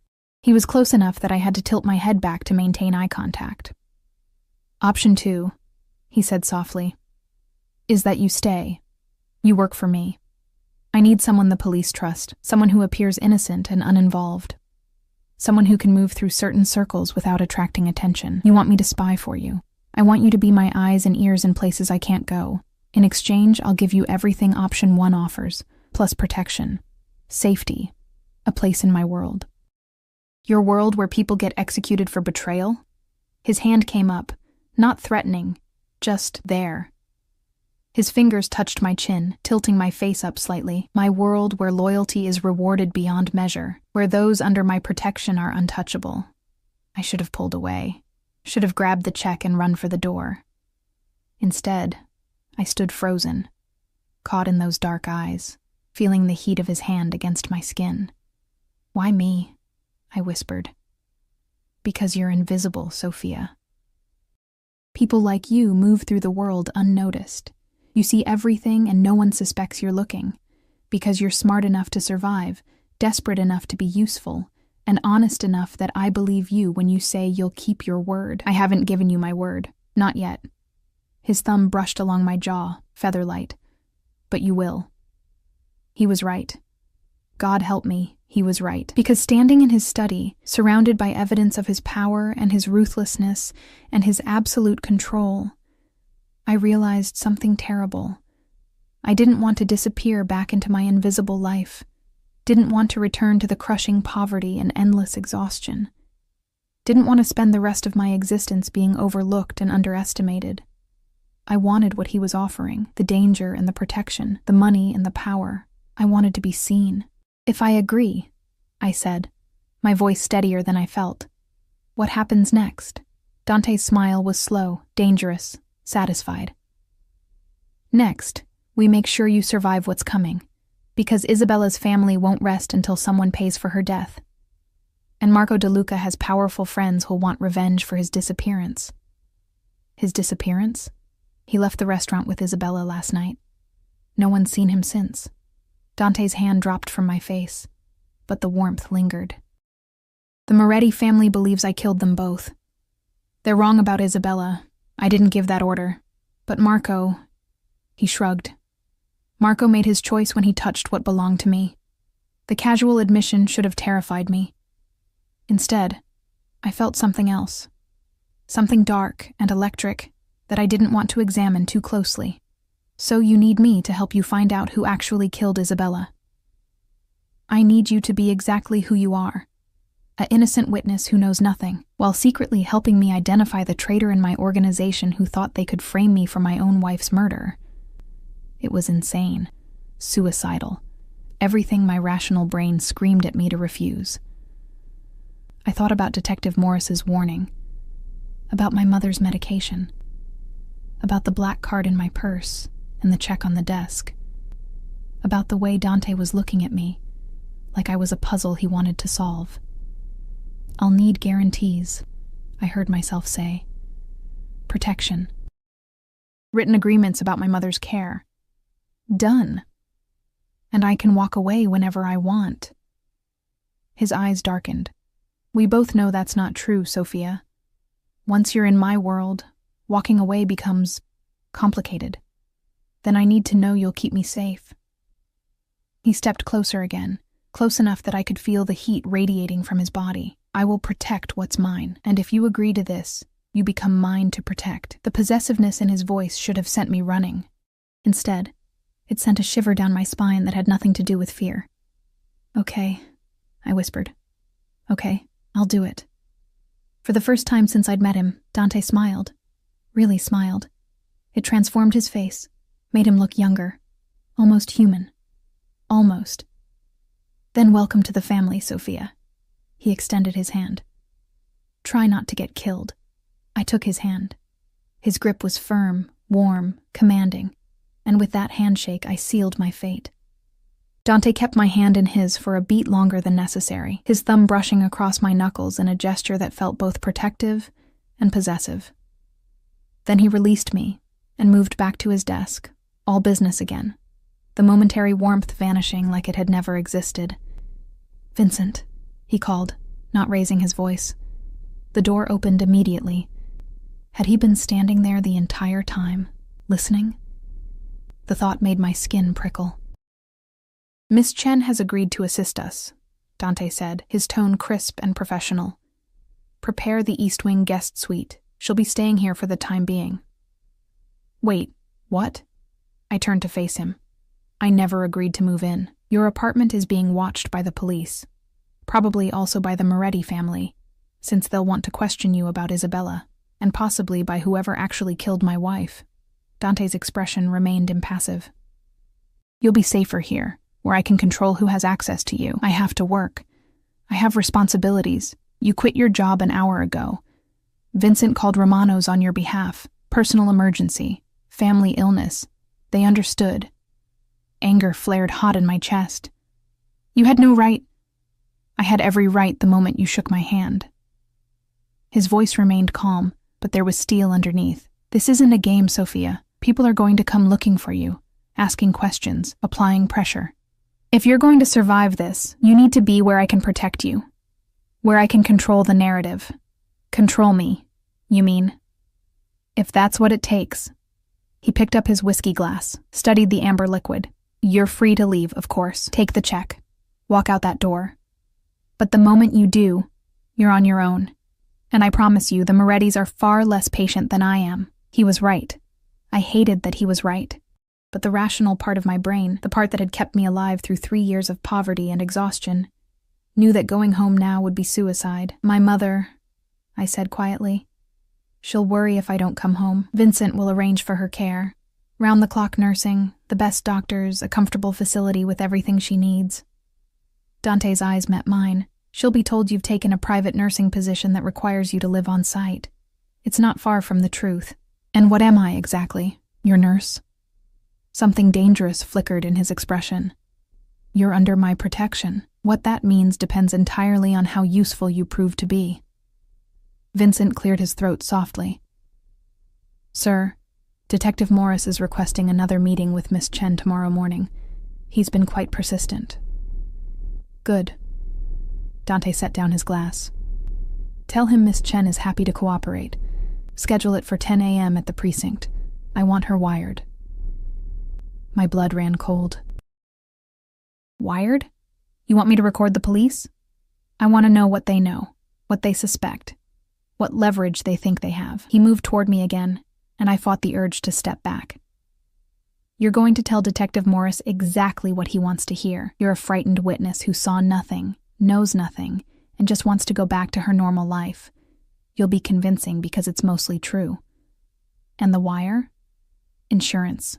S1: He was close enough that I had to tilt my head back to maintain eye contact. "Option 2, he said softly, "is that you stay. You work for me. I need someone the police trust, someone who appears innocent and uninvolved. Someone who can move through certain circles without attracting attention. You want me to spy for you. I want you to be my eyes and ears in places I can't go. In exchange, I'll give you everything option 1 offers, plus protection, safety, a place in my world." "Your world where people get executed for betrayal?" His hand came up, not threatening, just there. His fingers touched my chin, tilting my face up slightly. "My world where loyalty is rewarded beyond measure, where those under my protection are untouchable." I should have pulled away, should have grabbed the check and run for the door. Instead, I stood frozen, caught in those dark eyes, feeling the heat of his hand against my skin. "Why me?" I whispered. "Because you're invisible, Sophia. People like you move through the world unnoticed. You see everything and no one suspects you're looking, because you're smart enough to survive, desperate enough to be useful, and honest enough that I believe you when you say you'll keep your word." "I haven't given you my word. Not yet." His thumb brushed along my jaw, featherlight. "But you will." He was right. God help me, he was right. Because standing in his study, surrounded by evidence of his power and his ruthlessness and his absolute control, I realized something terrible. I didn't want to disappear back into my invisible life, didn't want to return to the crushing poverty and endless exhaustion, didn't want to spend the rest of my existence being overlooked and underestimated. I wanted what he was offering, the danger and the protection, the money and the power. I wanted to be seen. "If I agree," I said, my voice steadier than I felt, "what happens next?" Dante's smile was slow, dangerous, satisfied. "Next, we make sure you survive what's coming, because Isabella's family won't rest until someone pays for her death. And Marco De Luca has powerful friends who'll want revenge for his disappearance." "His disappearance?" "He left the restaurant with Isabella last night. No one's seen him since." Dante's hand dropped from my face, but the warmth lingered. "The Moretti family believes I killed them both. They're wrong about Isabella. I didn't give that order. But Marco..." He shrugged. "Marco made his choice when he touched what belonged to me. The casual admission should have terrified me. Instead, I felt something else. Something dark and electric that I didn't want to examine too closely. So you need me to help you find out who actually killed Isabella. I need you to be exactly who you are, an innocent witness who knows nothing, while secretly helping me identify the traitor in my organization who thought they could frame me for my own wife's murder." It was insane, suicidal, everything my rational brain screamed at me to refuse. I thought about Detective Morris's warning, about my mother's medication, about the black card in my purse and the check on the desk, about the way Dante was looking at me, like I was a puzzle he wanted to solve. "I'll need guarantees," I heard myself say. "Protection. Written agreements about my mother's care. Done. And I can walk away whenever I want." His eyes darkened. "We both know that's not true, Sophia. Once you're in my world, walking away becomes complicated. Then I need to know you'll keep me safe." He stepped closer again, close enough that I could feel the heat radiating from his body. "I will protect what's mine, and if you agree to this, you become mine to protect." The possessiveness in his voice should have sent me running. Instead, it sent a shiver down my spine that had nothing to do with fear. "Okay," I whispered. "Okay, I'll do it." For the first time since I'd met him, Dante smiled. Really smiled. It transformed his face, made him look younger, almost human. Almost. "Then welcome to the family, Sophia." He extended his hand. "Try not to get killed." I took his hand. His grip was firm, warm, commanding, and with that handshake I sealed my fate. Dante kept my hand in his for a beat longer than necessary, his thumb brushing across my knuckles in a gesture that felt both protective and possessive. Then he released me and moved back to his desk, all business again, the momentary warmth vanishing like it had never existed. "Vincent," he called, not raising his voice. The door opened immediately. Had he been standing there the entire time, listening? The thought made my skin prickle. "Miss Chen has agreed to assist us," Dante said, his tone crisp and professional. "Prepare the East Wing guest suite. She'll be staying here for the time being." "Wait, what?" I turned to face him. "I never agreed to move in. Your apartment is being watched by the police. Probably also by the Moretti family, since they'll want to question you about Isabella, and possibly by whoever actually killed my wife." Dante's expression remained impassive. "You'll be safer here, where I can control who has access to you. I have to work. I have responsibilities. You quit your job an hour ago. Vincent called Romano's on your behalf. Personal emergency. Family illness. They understood." Anger flared hot in my chest. "You had no right." "I had every right the moment you shook my hand." His voice remained calm, but there was steel underneath. "This isn't a game, Sophia. People are going to come looking for you, asking questions, applying pressure. If you're going to survive this, you need to be where I can protect you, where I can control the narrative. Control me, you mean? If that's what it takes." He picked up his whiskey glass, studied the amber liquid. "You're free to leave, of course. Take the check. Walk out that door. But the moment you do, you're on your own. And I promise you, the Morettis are far less patient than I am." He was right. I hated that he was right. But the rational part of my brain, the part that had kept me alive through 3 years of poverty and exhaustion, knew that going home now would be suicide. "My mother," I said quietly. "She'll worry if I don't come home. Vincent will arrange for her care. Round-the-clock nursing, the best doctors, a comfortable facility with everything she needs." Dante's eyes met mine. "She'll be told you've taken a private nursing position that requires you to live on site. It's not far from the truth. And what am I exactly? Your nurse?" Something dangerous flickered in his expression. "You're under my protection. What that means depends entirely on how useful you prove to be." Vincent cleared his throat softly. "Sir, Detective Morris is requesting another meeting with Miss Chen tomorrow morning. He's been quite persistent." "Good." Dante set down his glass. "Tell him Miss Chen is happy to cooperate. Schedule it for 10 a.m. at the precinct. I want her wired." My blood ran cold. "Wired? You want me to record the police? I want to know what they know, what they suspect, what leverage they think they have." He moved toward me again, and I fought the urge to step back. "You're going to tell Detective Morris exactly what he wants to hear. You're a frightened witness who saw nothing, knows nothing, and just wants to go back to her normal life. You'll be convincing because it's mostly true. And the wire? Insurance.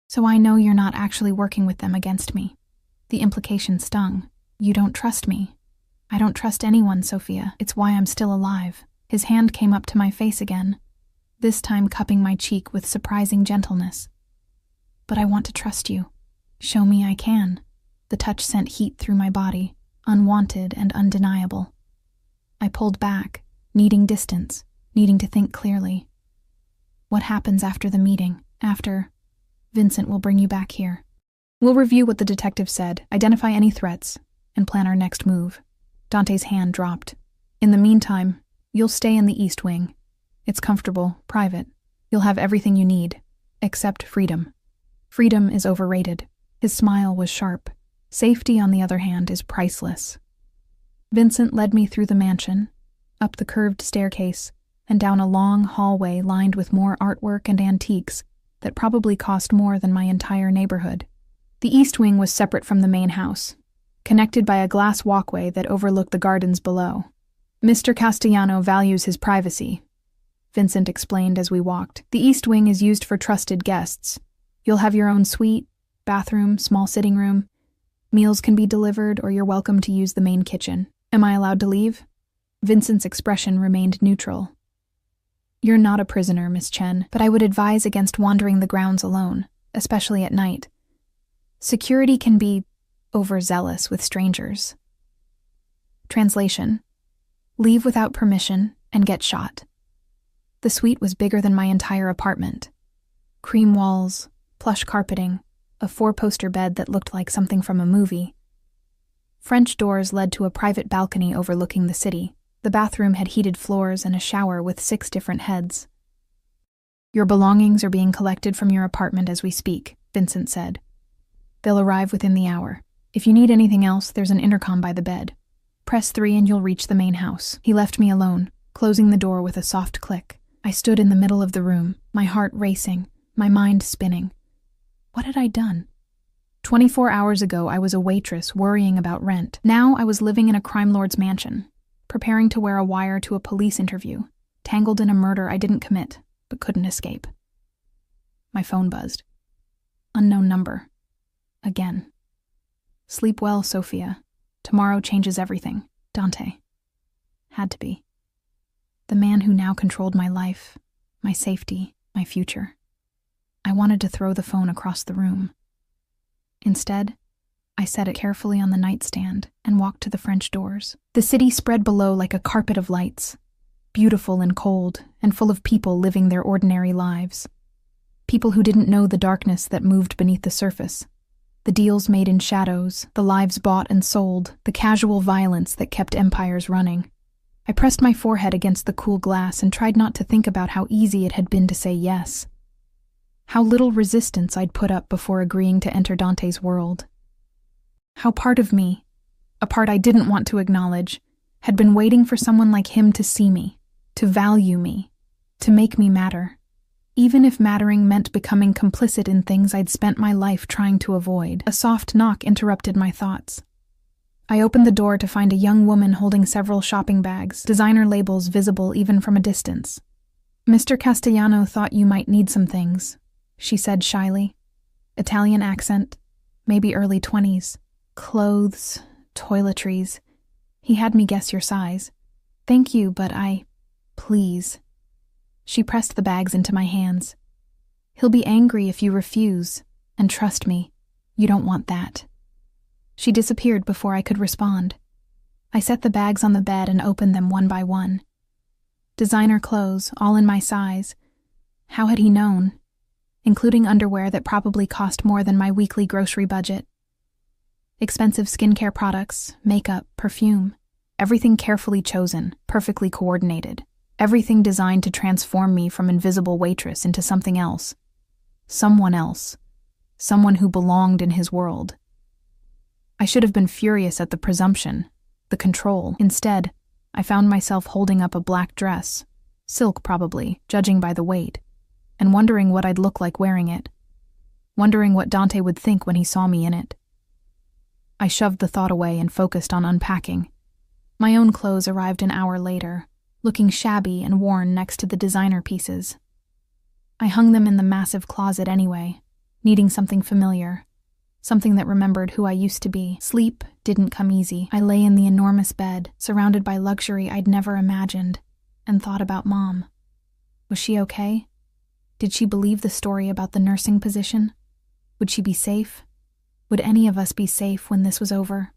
S1: So I know you're not actually working with them against me." The implication stung. "You don't trust me." "I don't trust anyone, Sophia. It's why I'm still alive." His hand came up to my face again, this time cupping my cheek with surprising gentleness. "But I want to trust you. Show me I can." The touch sent heat through my body, unwanted and undeniable. I pulled back, needing distance, needing to think clearly. What happens after the meeting? After... Vincent will bring you back here. We'll review what the detective said, identify any threats, and plan our next move. Dante's hand dropped. In the meantime, you'll stay in the East Wing. It's comfortable, private. You'll have everything you need, except freedom. Freedom is overrated. His smile was sharp. Safety, on the other hand, is priceless. Vincent led me through the mansion, up the curved staircase, and down a long hallway lined with more artwork and antiques that probably cost more than my entire neighborhood. The East Wing was separate from the main house, connected by a glass walkway that overlooked the gardens below. Mr. Castellano values his privacy, Vincent explained as we walked. The East Wing is used for trusted guests. You'll have your own suite, bathroom, small sitting room. Meals can be delivered, or you're welcome to use the main kitchen. Am I allowed to leave? Vincent's expression remained neutral. You're not a prisoner, Miss Chen, but I would advise against wandering the grounds alone, especially at night. Security can be overzealous with strangers. Translation: leave without permission and get shot. The suite was bigger than my entire apartment. Cream walls, plush carpeting, a 4-poster bed that looked like something from a movie. French doors led to a private balcony overlooking the city. The bathroom had heated floors and a shower with 6 different heads. Your belongings are being collected from your apartment as we speak, Vincent said. They'll arrive within the hour. If you need anything else, there's an intercom by the bed. Press 3 and you'll reach the main house. He left me alone, closing the door with a soft click. I stood in the middle of the room, my heart racing, my mind spinning. What had I done? 24 hours ago, I was a waitress worrying about rent. Now I was living in a crime lord's mansion, preparing to wear a wire to a police interview, tangled in a murder I didn't commit, but couldn't escape. My phone buzzed. Unknown number. Again. Sleep well, Sophia. Tomorrow changes everything. Dante. Had to be. The man who now controlled my life, my safety, my future. I wanted to throw the phone across the room. Instead, I set it carefully on the nightstand and walked to the French doors. The city spread below like a carpet of lights, beautiful and cold, and full of people living their ordinary lives. People who didn't know the darkness that moved beneath the surface. The deals made in shadows, the lives bought and sold, the casual violence that kept empires running. I pressed my forehead against the cool glass and tried not to think about how easy it had been to say yes. How little resistance I'd put up before agreeing to enter Dante's world. How part of me, a part I didn't want to acknowledge, had been waiting for someone like him to see me, to value me, to make me matter, even if mattering meant becoming complicit in things I'd spent my life trying to avoid. A soft knock interrupted my thoughts. I opened the door to find a young woman holding several shopping bags, designer labels visible even from a distance. Mr. Castellano thought you might need some things, she said shyly. Italian accent, maybe early 20s. Clothes, toiletries. He had me guess your size. Thank you, but please. She pressed the bags into my hands. He'll be angry if you refuse, and trust me, you don't want that. She disappeared before I could respond. I set the bags on the bed and opened them one by one. Designer clothes, all in my size. How had he known? Including underwear that probably cost more than my weekly grocery budget. Expensive skincare products, makeup, perfume. Everything carefully chosen, perfectly coordinated. Everything designed to transform me from invisible waitress into something else. Someone else. Someone who belonged in his world. I should have been furious at the presumption, the control. Instead, I found myself holding up a black dress, silk probably, judging by the weight, and wondering what I'd look like wearing it, wondering what Dante would think when he saw me in it. I shoved the thought away and focused on unpacking. My own clothes arrived an hour later, looking shabby and worn next to the designer pieces. I hung them in the massive closet anyway, needing something familiar. Something that remembered who I used to be. Sleep didn't come easy. I lay in the enormous bed, surrounded by luxury I'd never imagined, and thought about Mom. Was she okay? Did she believe the story about the nursing position? Would she be safe? Would any of us be safe when this was over?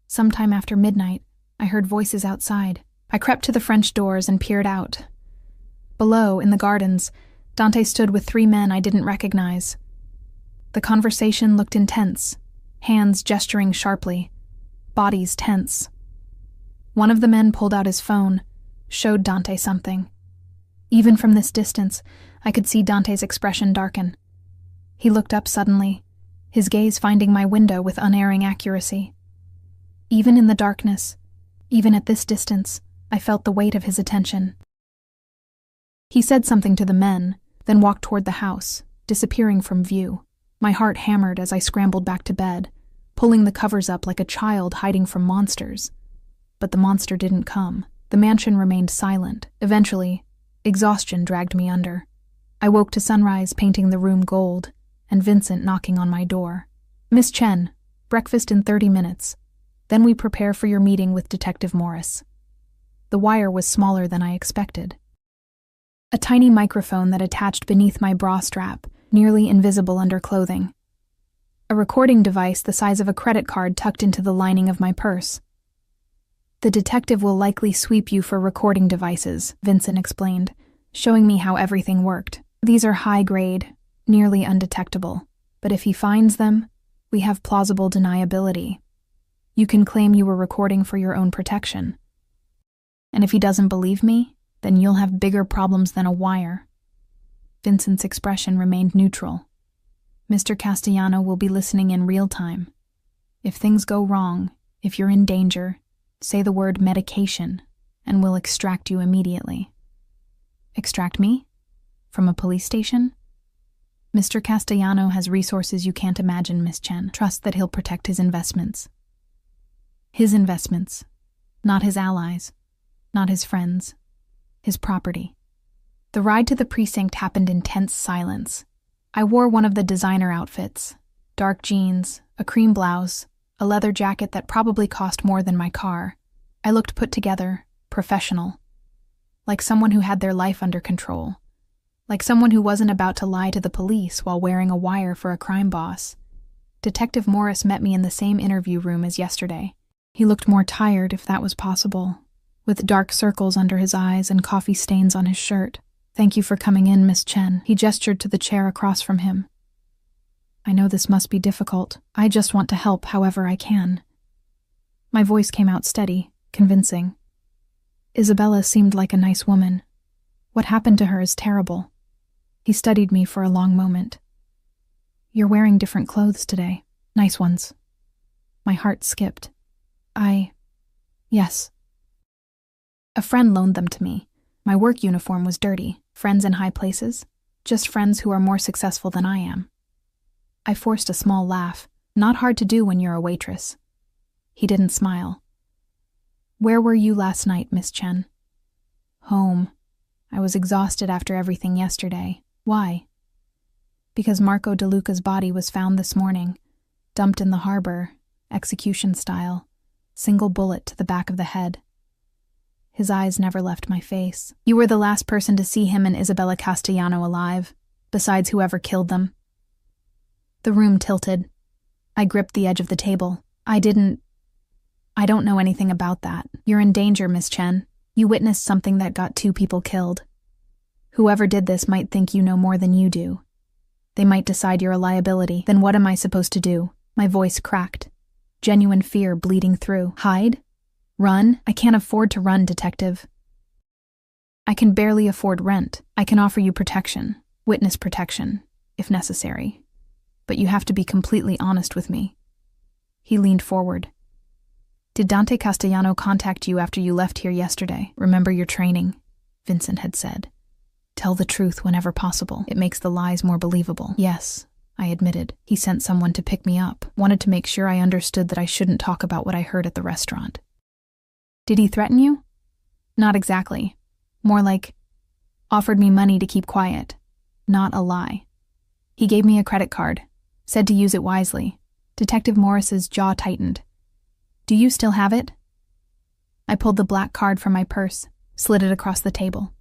S1: Sometime after midnight, I heard voices outside. I crept to the French doors and peered out. Below, in the gardens, Dante stood with 3 men I didn't recognize. The conversation looked intense, hands gesturing sharply, bodies tense. One of the men pulled out his phone, showed Dante something. Even from this distance, I could see Dante's expression darken. He looked up suddenly, his gaze finding my window with unerring accuracy. Even in the darkness, even at this distance, I felt the weight of his attention. He said something to the men, then walked toward the house, disappearing from view. My heart hammered as I scrambled back to bed, pulling the covers up like a child hiding from monsters. But the monster didn't come. The mansion remained silent. Eventually, exhaustion dragged me under. I woke to sunrise painting the room gold, and Vincent knocking on my door. "Miss Chen, breakfast in 30 minutes. Then we prepare for your meeting with Detective Morris." The wire was smaller than I expected. A tiny microphone that attached beneath my bra strap, nearly invisible under clothing. A recording device the size of a credit card tucked into the lining of my purse. "The detective will likely sweep you for recording devices," Vincent explained, showing me how everything worked. "These are high-grade, nearly undetectable, but if he finds them, we have plausible deniability. You can claim you were recording for your own protection. And if he doesn't believe me, then you'll have bigger problems than a wire." Vincent's expression remained neutral. "Mr. Castellano will be listening in real time. If things go wrong, if you're in danger, say the word medication, and we'll extract you immediately." "Extract me? From a police station?" "Mr. Castellano has resources you can't imagine, Miss Chen. Trust that he'll protect his investments." His investments, not his allies, not his friends, his property. The ride to the precinct happened in tense silence. I wore one of the designer outfits, dark jeans, a cream blouse, a leather jacket that probably cost more than my car. I looked put together, professional, like someone who had their life under control, like someone who wasn't about to lie to the police while wearing a wire for a crime boss. Detective Morris met me in the same interview room as yesterday. He looked more tired, if that was possible, with dark circles under his eyes and coffee stains on his shirt. "Thank you for coming in, Miss Chen." He gestured to the chair across from him. "I know this must be difficult. I just want to help however I can." My voice came out steady, convincing. "Isabella seemed like a nice woman. What happened to her is terrible." He studied me for a long moment. "You're wearing different clothes today. Nice ones." My heart skipped. Yes. A friend loaned them to me. My work uniform was dirty. Friends in high places? Just friends who are more successful than I am. I forced a small laugh, not hard to do when you're a waitress. He didn't smile. "Where were you last night, Miss Chen?" "Home. I was exhausted after everything yesterday." "Why?" "Because Marco De Luca's body was found this morning, dumped in the harbor, execution style, single bullet to the back of the head." His eyes never left my face. "You were the last person to see him and Isabella Castellano alive, besides whoever killed them." The room tilted. I gripped the edge of the table. I don't know anything about that. You're in danger, Miss Chen. You witnessed something that got 2 people killed. Whoever did this might think you know more than you do. They might decide you're a liability. Then what am I supposed to do?" My voice cracked, genuine fear bleeding through. "Hide? Run? I can't afford to run, detective. I can barely afford rent. I can offer you protection, witness protection, if necessary. But you have to be completely honest with me." He leaned forward. "Did Dante Castellano contact you after you left here yesterday? Remember your training," Vincent had said. "Tell the truth whenever possible. It makes the lies more believable." "Yes," I admitted. "He sent someone to pick me up. Wanted to make sure I understood that I shouldn't talk about what I heard at the restaurant." "Did he threaten you?" "Not exactly. More like, offered me money to keep quiet. Not a lie. He gave me a credit card, said to use it wisely." Detective Morris's jaw tightened. "Do you still have it?" I pulled the black card from my purse, slid it across the table.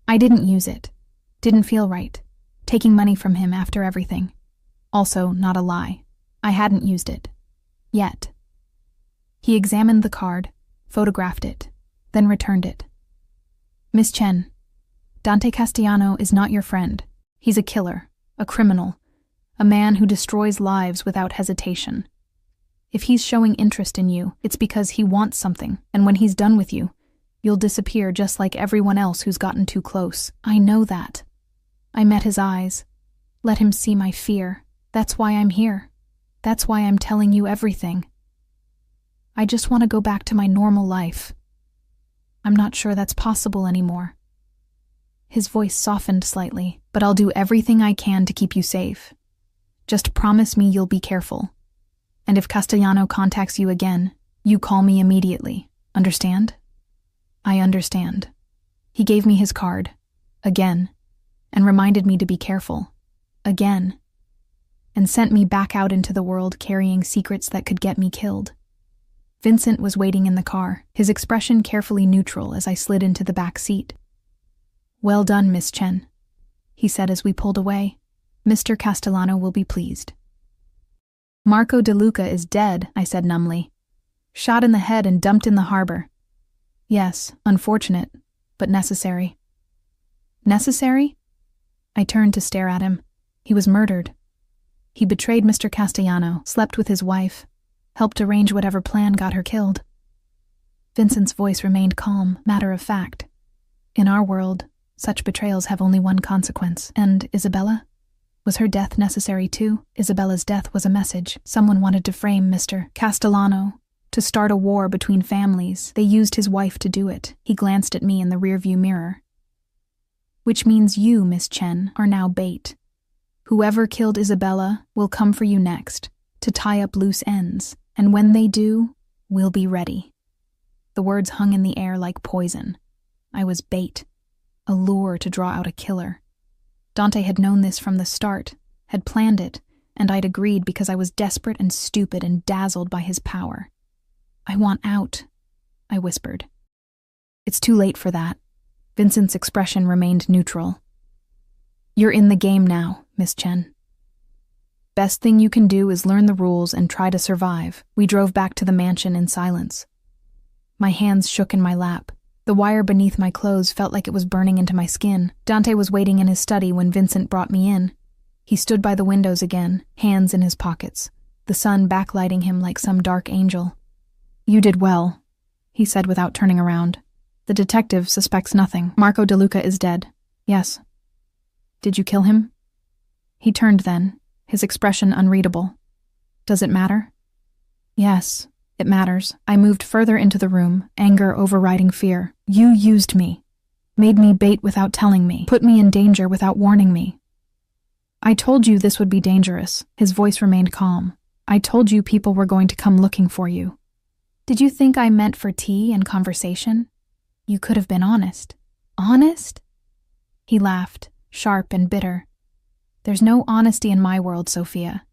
S1: "I didn't use it. Didn't feel right. Taking money from him after everything. Also, not a lie. I hadn't used it. Yet. He examined the card, photographed it, then returned it. Miss Chen, Dante Castellano is not your friend. He's a killer, a criminal, a man who destroys lives without hesitation. If he's showing interest in you, it's because he wants something, and when he's done with you, you'll disappear just like everyone else who's gotten too close. I know that. I met his eyes. Let him see my fear. That's why I'm here. That's why I'm telling you everything. I just want to go back to my normal life. I'm not sure that's possible anymore. His voice softened slightly, but I'll do everything I can to keep you safe. Just promise me you'll be careful. And if Castellano contacts you again, you call me immediately. Understand? I understand. He gave me his card. Again. And reminded me to be careful. Again. And sent me back out into the world carrying secrets that could get me killed. Vincent was waiting in the car, his expression carefully neutral as I slid into the back seat. Well done, Miss Chen, he said as we pulled away. Mr. Castellano will be pleased. Marco De Luca is dead, I said numbly. Shot in the head and dumped in the harbor. Yes, unfortunate, but necessary. Necessary? I turned to stare at him. He was murdered. He betrayed Mr. Castellano, slept with his wife, helped arrange whatever plan got her killed. Vincent's voice remained calm, matter of fact. In our world, such betrayals have only one consequence. And Isabella? Was her death necessary too? Isabella's death was a message. Someone wanted to frame Mr. Castellano, to start a war between families. They used his wife to do it. He glanced at me in the rearview mirror. Which means you, Miss Chen, are now bait. Whoever killed Isabella will come for you next, to tie up loose ends, and when they do, we'll be ready. The words hung in the air like poison. I was bait, a lure to draw out a killer. Dante had known this from the start, had planned it, and I'd agreed because I was desperate and stupid and dazzled by his power. I want out, I whispered. It's too late for that. Vincent's expression remained neutral. You're in the game now, Miss Chen. Best thing you can do is learn the rules and try to survive. We drove back to the mansion in silence. My hands shook in my lap. The wire beneath my clothes felt like it was burning into my skin. Dante was waiting in his study when Vincent brought me in. He stood by the windows again, hands in his pockets, the sun backlighting him like some dark angel. You did well, he said without turning around. The detective suspects nothing. Marco De Luca is dead. Yes. Did you kill him? He turned then, his expression unreadable. Does it matter? Yes. It matters. I moved further into the room, anger overriding fear. You used me. Made me bait without telling me. Put me in danger without warning me. I told you this would be dangerous. His voice remained calm. I told you people were going to come looking for you. Did you think I meant for tea and conversation? You could have been honest. Honest? He laughed, sharp and bitter. There's no honesty in my world, Sophia.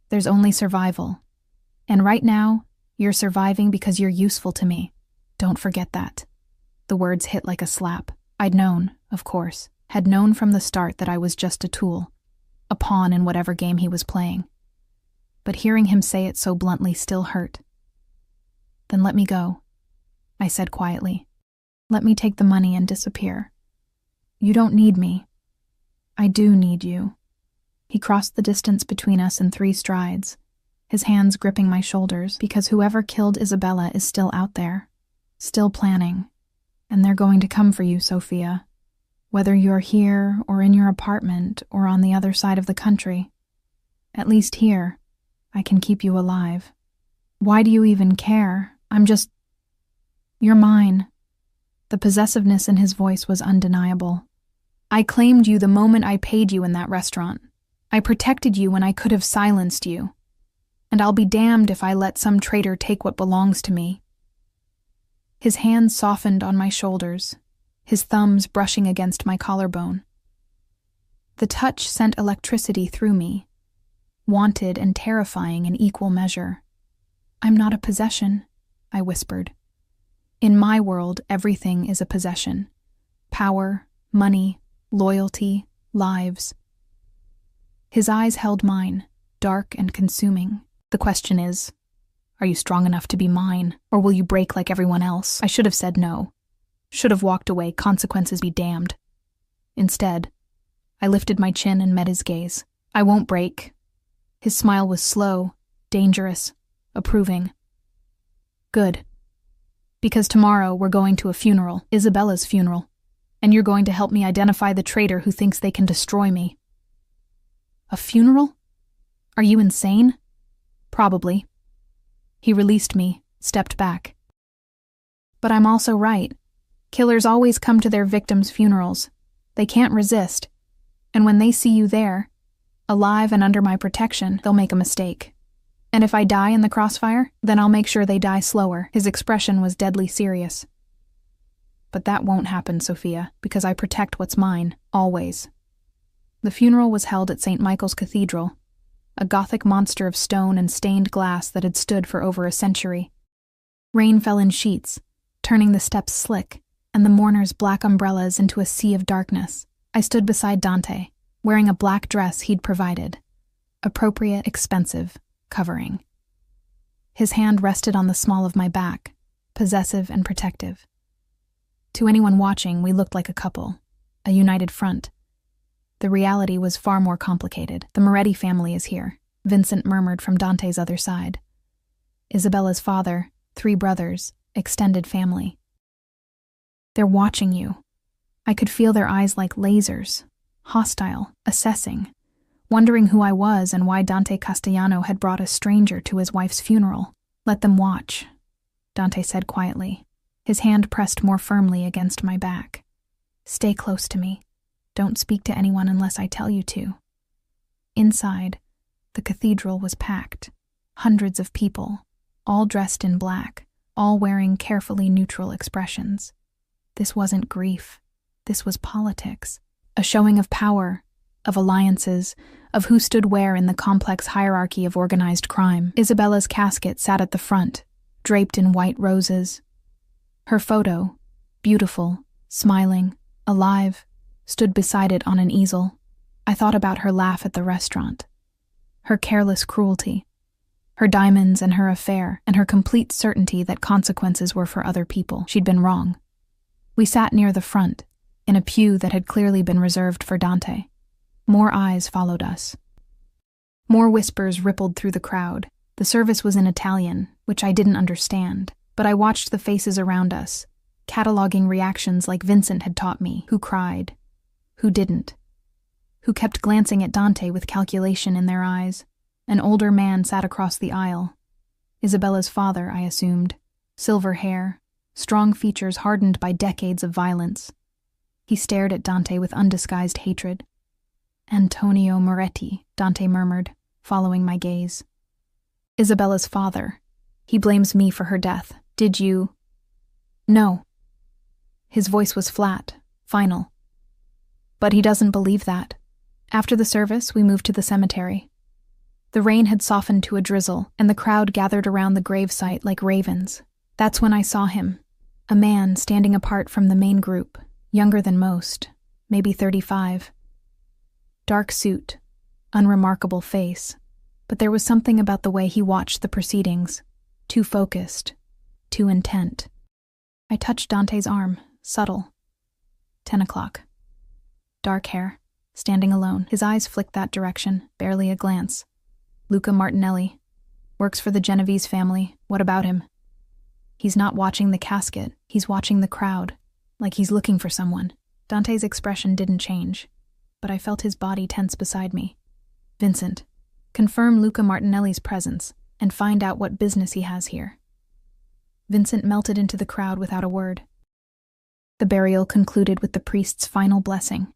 S1: There's only survival. And right now, you're surviving because you're useful to me. Don't forget that. The words hit like a slap. I'd known, of course, had known from the start that I was just a tool, a pawn in whatever game he was playing. But hearing him say it so bluntly still hurt. Then let me go, I said quietly. Let me take the money and disappear. You don't need me. I do need you. He crossed the distance between us in 3 strides, his hands gripping my shoulders, because whoever killed Isabella is still out there, still planning, and they're going to come for you, Sophia, whether you're here or in your apartment or on the other side of the country. At least here, I can keep you alive. Why do you even care? You're mine. The possessiveness in his voice was undeniable. I claimed you the moment I paid you in that restaurant. I protected you when I could have silenced you. And I'll be damned if I let some traitor take what belongs to me. His hands softened on my shoulders, his thumbs brushing against my collarbone. The touch sent electricity through me, wanted and terrifying in equal measure. I'm not a possession, I whispered. In my world, everything is a possession. Power, money, loyalty, lives. His eyes held mine, dark and consuming. The question is, are you strong enough to be mine, or will you break like everyone else? I should have said no. Should have walked away, consequences be damned. Instead, I lifted my chin and met his gaze. I won't break. His smile was slow, dangerous, approving. Good. Because tomorrow we're going to a funeral, Isabella's funeral, and you're going to help me identify the traitor who thinks they can destroy me. A funeral? Are you insane? Probably. He released me, stepped back. But I'm also right. Killers always come to their victims' funerals. They can't resist. And when they see you there, alive and under my protection, they'll make a mistake. And if I die in the crossfire, then I'll make sure they die slower. His expression was deadly serious. But that won't happen, Sophia, because I protect what's mine, always. The funeral was held at St. Michael's Cathedral, a Gothic monster of stone and stained glass that had stood for over a century. Rain fell in sheets, turning the steps slick, and the mourners' black umbrellas into a sea of darkness. I stood beside Dante, wearing a black dress he'd provided. Appropriate, expensive, covering. His hand rested on the small of my back, possessive and protective. To anyone watching, we looked like a couple, a united front. The reality was far more complicated. The Moretti family is here, Vincent murmured from Dante's other side. Isabella's father, 3 brothers, extended family. They're watching you. I could feel their eyes like lasers, hostile, assessing, wondering who I was and why Dante Castellano had brought a stranger to his wife's funeral. Let them watch, Dante said quietly, his hand pressed more firmly against my back. Stay close to me. Don't speak to anyone unless I tell you to. Inside, the cathedral was packed. Hundreds of people, all dressed in black, all wearing carefully neutral expressions. This wasn't grief. This was politics. A showing of power, of alliances, of who stood where in the complex hierarchy of organized crime. Isabella's casket sat at the front, draped in white roses. Her photo, beautiful, smiling, alive, stood beside it on an easel. I thought about her laugh at the restaurant, her careless cruelty, her diamonds and her affair, and her complete certainty that consequences were for other people. She'd been wrong. We sat near the front, in a pew that had clearly been reserved for Dante. More eyes followed us. More whispers rippled through the crowd. The service was in Italian, which I didn't understand, but I watched the faces around us, cataloging reactions like Vincent had taught me, who cried, who didn't, who kept glancing at Dante with calculation in their eyes. An older man sat across the aisle. Isabella's father, I assumed. Silver hair, strong features hardened by decades of violence. He stared at Dante with undisguised hatred. Antonio Moretti, Dante murmured, following my gaze. Isabella's father. He blames me for her death. Did you? No. His voice was flat, final. But he doesn't believe that. After the service, we moved to the cemetery. The rain had softened to a drizzle, and the crowd gathered around the gravesite like ravens. That's when I saw him, a man standing apart from the main group, younger than most, maybe 35. Dark suit, unremarkable face, but there was something about the way he watched the proceedings, too focused, too intent. I touched Dante's arm, subtle. 10 o'clock. Dark hair, standing alone. His eyes flicked that direction, barely a glance. Luca Martinelli. Works for the Genovese family. What about him? He's not watching the casket. He's watching the crowd, like he's looking for someone. Dante's expression didn't change, but I felt his body tense beside me. Vincent, confirm Luca Martinelli's presence and find out what business he has here. Vincent melted into the crowd without a word. The burial concluded with the priest's final blessing.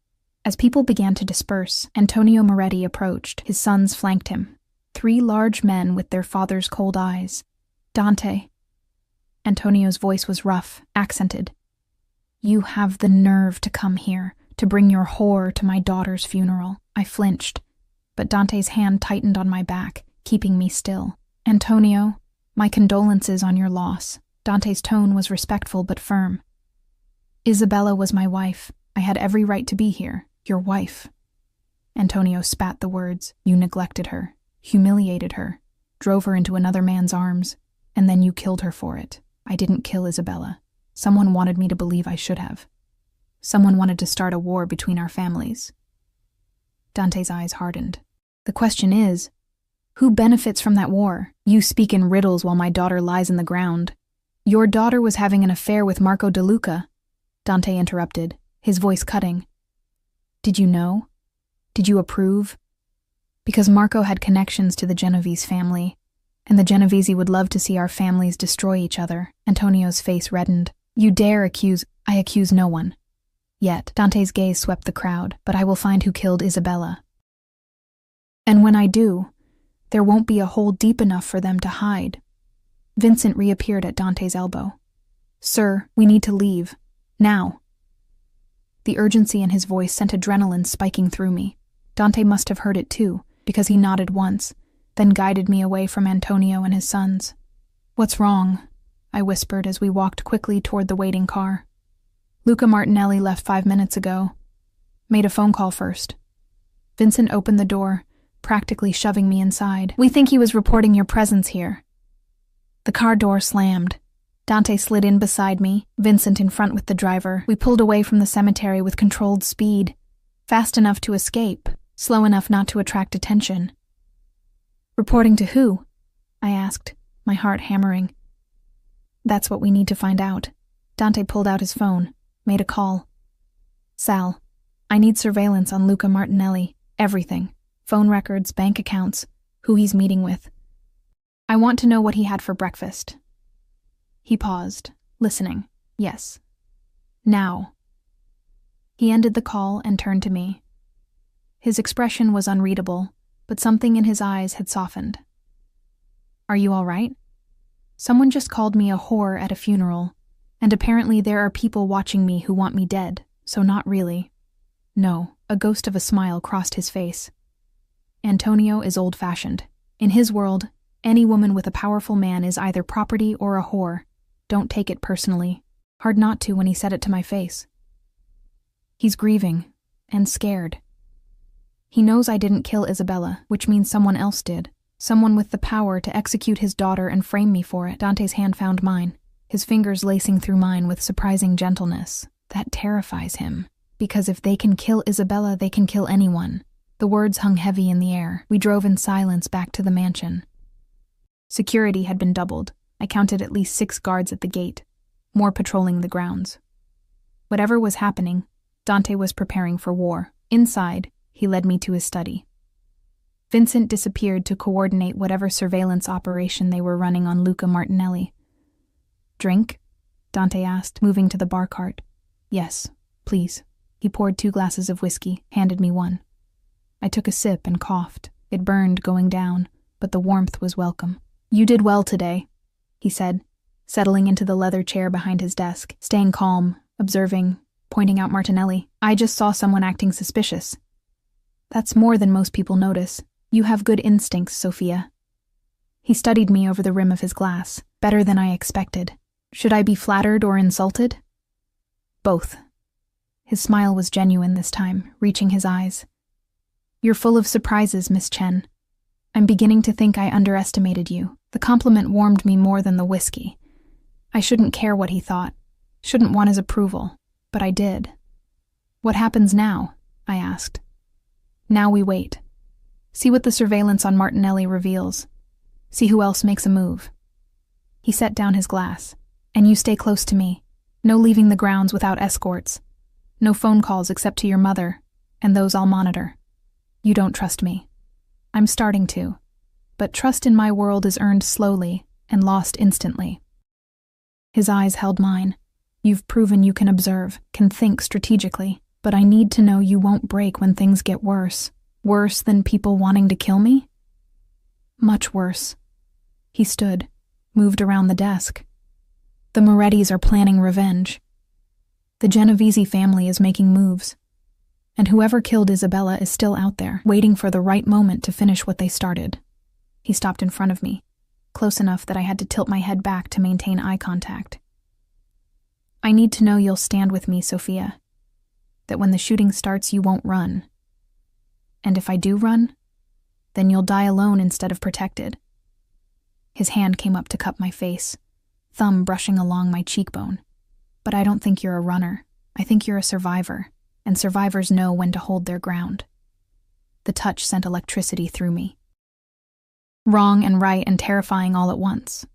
S1: As people began to disperse, Antonio Moretti approached. His sons flanked him. 3 large men with their father's cold eyes. Dante. Antonio's voice was rough, accented. You have the nerve to come here, to bring your whore to my daughter's funeral. I flinched, but Dante's hand tightened on my back, keeping me still. Antonio, my condolences on your loss. Dante's tone was respectful but firm. Isabella was my wife. I had every right to be here. Your wife. Antonio spat the words. You neglected her, humiliated her, drove her into another man's arms, and then you killed her for it. I didn't kill Isabella. Someone wanted me to believe I should have. Someone wanted to start a war between our families. Dante's eyes hardened. The question is, who benefits from that war? You speak in riddles while my daughter lies in the ground. Your daughter was having an affair with Marco De Luca, Dante interrupted, his voice cutting. Did you know? Did you approve? Because Marco had connections to the Genovese family, and the Genovese would love to see our families destroy each other. Antonio's face reddened. You dare accuse— I accuse no one. Yet, Dante's gaze swept the crowd, but I will find who killed Isabella. And when I do, there won't be a hole deep enough for them to hide. Vincent reappeared at Dante's elbow. Sir, we need to leave. Now. The urgency in his voice sent adrenaline spiking through me. Dante must have heard it too, because he nodded once, then guided me away from Antonio and his sons. What's wrong? I whispered as we walked quickly toward the waiting car. Luca Martinelli left 5 minutes ago. Made a phone call first. Vincent opened the door, practically shoving me inside. We think he was reporting your presence here. The car door slammed. Dante slid in beside me, Vincent in front with the driver. We pulled away from the cemetery with controlled speed, fast enough to escape, slow enough not to attract attention. Reporting to who? I asked, my heart hammering. That's what we need to find out. Dante pulled out his phone, made a call. Sal, I need surveillance on Luca Martinelli. Everything. Phone records, bank accounts, who he's meeting with. I want to know what he had for breakfast. He paused, listening. Yes. Now. He ended the call and turned to me. His expression was unreadable, but something in his eyes had softened. Are you all right? Someone just called me a whore at a funeral, and apparently there are people watching me who want me dead, so not really. No, a ghost of a smile crossed his face. Antonio is old-fashioned. In his world, any woman with a powerful man is either property or a whore. Don't take it personally. Hard not to when he said it to my face. He's grieving, and scared. He knows I didn't kill Isabella, which means someone else did. Someone with the power to execute his daughter and frame me for it. Dante's hand found mine, his fingers lacing through mine with surprising gentleness. That terrifies him, because if they can kill Isabella, they can kill anyone. The words hung heavy in the air. We drove in silence back to the mansion. Security had been doubled. I counted at least 6 guards at the gate, more patrolling the grounds. Whatever was happening, Dante was preparing for war. Inside, he led me to his study. Vincent disappeared to coordinate whatever surveillance operation they were running on Luca Martinelli. Drink? Dante asked, moving to the bar cart. Yes, please. He poured 2 glasses of whiskey, handed me one. I took a sip and coughed. It burned going down, but the warmth was welcome. You did well today, he said, settling into the leather chair behind his desk, staying calm, observing, pointing out Martinelli. I just saw someone acting suspicious. That's more than most people notice. You have good instincts, Sophia. He studied me over the rim of his glass, better than I expected. Should I be flattered or insulted? Both. His smile was genuine this time, reaching his eyes. You're full of surprises, Miss Chen. I'm beginning to think I underestimated you. The compliment warmed me more than the whiskey. I shouldn't care what he thought, shouldn't want his approval, but I did. What happens now? I asked. Now we wait. See what the surveillance on Martinelli reveals. See who else makes a move. He set down his glass. And you stay close to me. No leaving the grounds without escorts. No phone calls except to your mother, and those I'll monitor. You don't trust me. I'm starting to. But trust in my world is earned slowly and lost instantly. His eyes held mine. You've proven you can observe, can think strategically, but I need to know you won't break when things get worse. Worse than people wanting to kill me? Much worse. He stood, moved around the desk. The Morettis are planning revenge. The Genovese family is making moves. And whoever killed Isabella is still out there, waiting for the right moment to finish what they started. He stopped in front of me, close enough that I had to tilt my head back to maintain eye contact. I need to know you'll stand with me, Sophia. That when the shooting starts, you won't run. And if I do run, then you'll die alone instead of protected. His hand came up to cup my face, thumb brushing along my cheekbone. But I don't think you're a runner. I think you're a survivor, and survivors know when to hold their ground. The touch sent electricity through me. Wrong and right and terrifying all at once.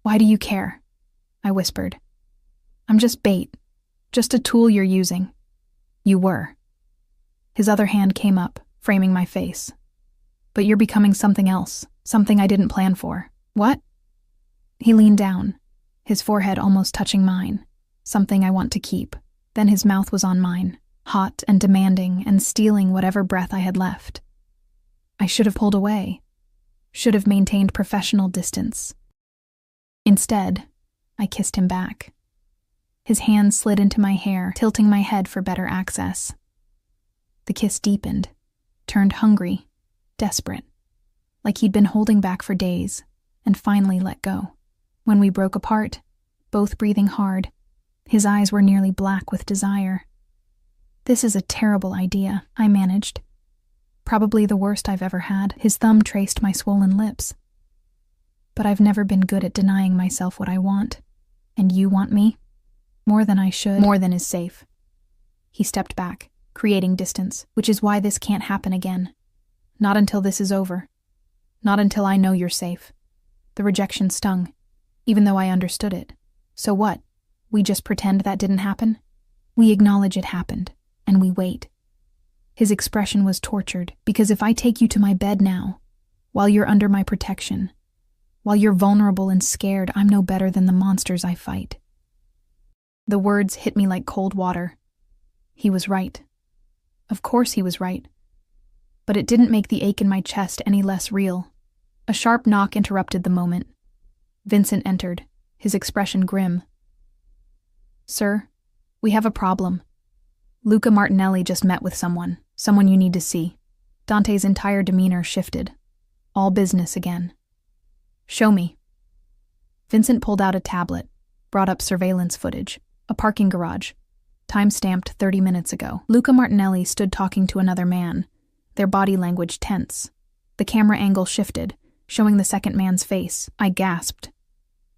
S1: Why do you care? I whispered. I'm just bait. Just a tool you're using. You were. His other hand came up, framing my face. But you're becoming something else, something I didn't plan for. What? He leaned down, his forehead almost touching mine. Something I want to keep. Then his mouth was on mine, hot and demanding and stealing whatever breath I had left. I should have pulled away. Should have maintained professional distance. Instead, I kissed him back. His hand slid into my hair, tilting my head for better access. The kiss deepened, turned hungry, desperate, like he'd been holding back for days, and finally let go. When we broke apart, both breathing hard, his eyes were nearly black with desire. This is a terrible idea, I managed. Probably the worst I've ever had. His thumb traced my swollen lips. But I've never been good at denying myself what I want. And you want me? More than I should. More than is safe. He stepped back, creating distance, which is why this can't happen again. Not until this is over. Not until I know you're safe. The rejection stung, even though I understood it. So what? We just pretend that didn't happen? We acknowledge it happened, and we wait. His expression was tortured, because if I take you to my bed now, while you're under my protection, while you're vulnerable and scared, I'm no better than the monsters I fight. The words hit me like cold water. He was right. Of course he was right. But it didn't make the ache in my chest any less real. A sharp knock interrupted the moment. Vincent entered, his expression grim. Sir, we have a problem. Luca Martinelli just met with someone you need to see. Dante's entire demeanor shifted. All business again. Show me. Vincent pulled out a tablet, brought up surveillance footage, a parking garage, time-stamped 30 minutes ago. Luca Martinelli stood talking to another man, their body language tense. The camera angle shifted, showing the second man's face. I gasped.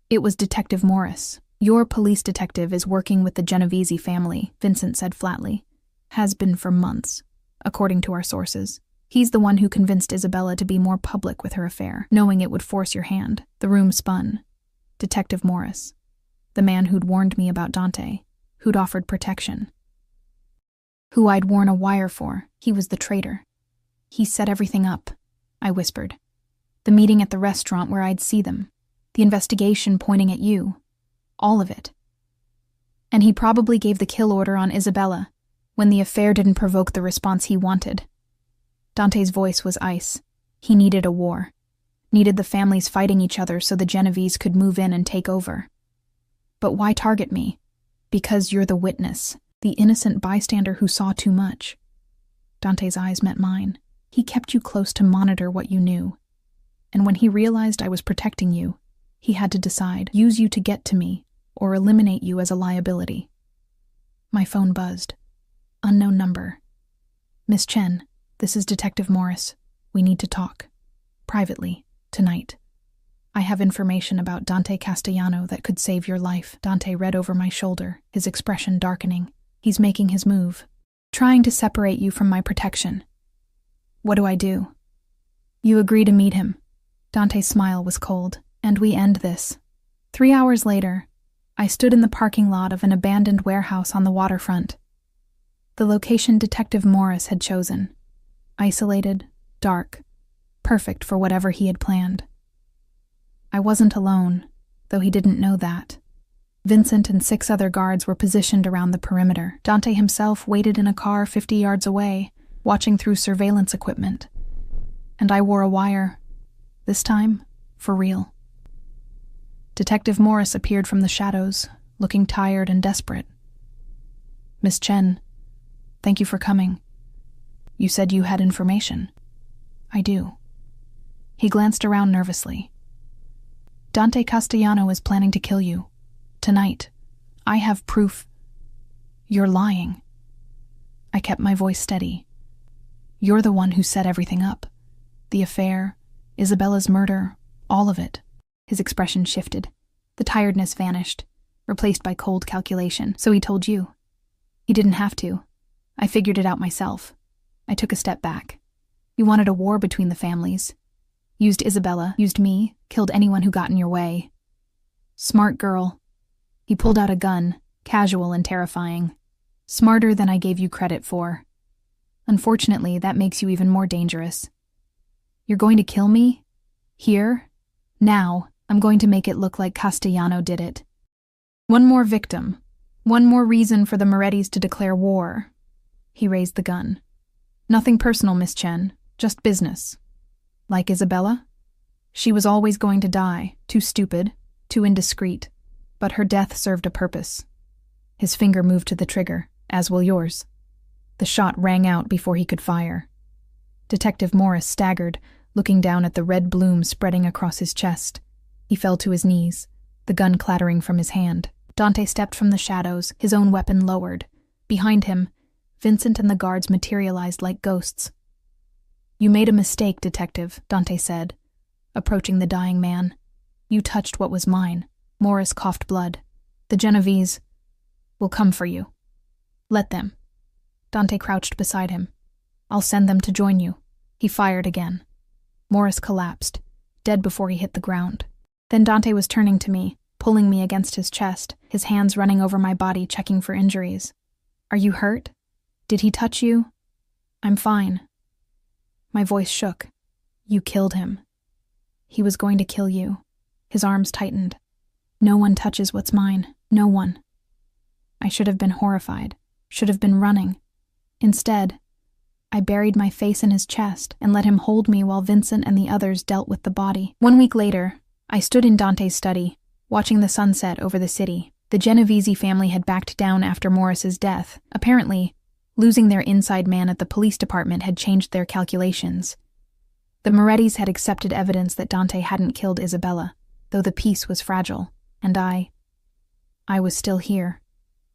S1: It was Detective Morris. Your police detective is working with the Genovese family, Vincent said flatly. Has been for months, according to our sources. He's the one who convinced Isabella to be more public with her affair, knowing it would force your hand. The room spun. Detective Morris, the man who'd warned me about Dante, who'd offered protection, who I'd worn a wire for. He was the traitor. He set everything up, I whispered. The meeting at the restaurant where I'd see them, the investigation pointing at you, all of it. And he probably gave the kill order on Isabella when the affair didn't provoke the response he wanted. Dante's voice was ice. He needed a war. Needed the families fighting each other so the Genovese could move in and take over. But why target me? Because you're the witness, the innocent bystander who saw too much. Dante's eyes met mine. He kept you close to monitor what you knew. And when he realized I was protecting you, he had to decide, use you to get to me, or eliminate you as a liability. My phone buzzed. Unknown number. Miss Chen, this is Detective Morris. We need to talk. Privately, tonight. I have information about Dante Castellano that could save your life. Dante read over my shoulder, his expression darkening. He's making his move. Trying to separate you from my protection. What do I do? You agree to meet him. Dante's smile was cold. And we end this. 3 hours later, I stood in the parking lot of an abandoned warehouse on the waterfront. The location Detective Morris had chosen. Isolated, dark, perfect for whatever he had planned. I wasn't alone, though he didn't know that. Vincent and 6 other guards were positioned around the perimeter. Dante himself waited in a car 50 yards away, watching through surveillance equipment. And I wore a wire. This time, for real. Detective Morris appeared from the shadows, looking tired and desperate. Miss Chen, thank you for coming. You said you had information. I do. He glanced around nervously. Dante Castellano is planning to kill you. Tonight. I have proof. You're lying. I kept my voice steady. You're the one who set everything up. The affair, Isabella's murder, all of it. His expression shifted. The tiredness vanished, replaced by cold calculation. So he told you. He didn't have to. I figured it out myself. I took a step back. You wanted a war between the families. Used Isabella, used me, killed anyone who got in your way. Smart girl. He pulled out a gun, casual and terrifying. Smarter than I gave you credit for. Unfortunately, that makes you even more dangerous. You're going to kill me? Here? Now, I'm going to make it look like Castellano did it. One more victim. One more reason for the Morettis to declare war. He raised the gun. Nothing personal, Miss Chen. Just business. Like Isabella? She was always going to die, too stupid, too indiscreet. But her death served a purpose. His finger moved to the trigger, as will yours. The shot rang out before he could fire. Detective Morris staggered, looking down at the red bloom spreading across his chest. He fell to his knees, the gun clattering from his hand. Dante stepped from the shadows, his own weapon lowered. Behind him, Vincent and the guards materialized like ghosts. You made a mistake, Detective, Dante said, approaching the dying man. You touched what was mine. Morris coughed blood. The Genovese will come for you. Let them. Dante crouched beside him. I'll send them to join you. He fired again. Morris collapsed, dead before he hit the ground. Then Dante was turning to me, pulling me against his chest, his hands running over my body, checking for injuries. Are you hurt? Did he touch you? I'm fine. My voice shook. You killed him. He was going to kill you. His arms tightened. No one touches what's mine. No one. I should have been horrified. Should have been running. Instead, I buried my face in his chest and let him hold me while Vincent and the others dealt with the body. 1 week later, I stood in Dante's study, watching the sunset over the city. The Genovese family had backed down after Morris's death. Apparently, losing their inside man at the police department had changed their calculations. The Morettis had accepted evidence that Dante hadn't killed Isabella, though the peace was fragile, and I was still here.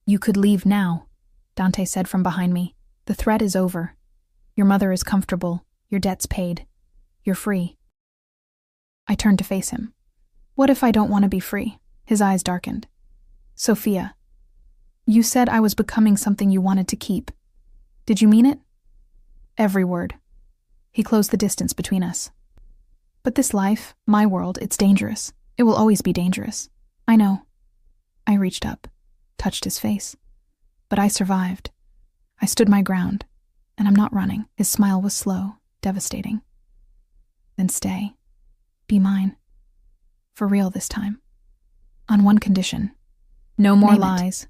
S1: You could leave now, Dante said from behind me. The threat is over. Your mother is comfortable. Your debt's paid. You're free. I turned to face him. What if I don't want to be free? His eyes darkened. Sophia, you said I was becoming something you wanted to keep. Did you mean it? Every word. He closed the distance between us. But this life, my world, it's dangerous. It will always be dangerous. I know. I reached up, touched his face. But I survived. I stood my ground, and I'm not running. His smile was slow, devastating. Then stay. Be mine. For real this time. On one condition. No more lies.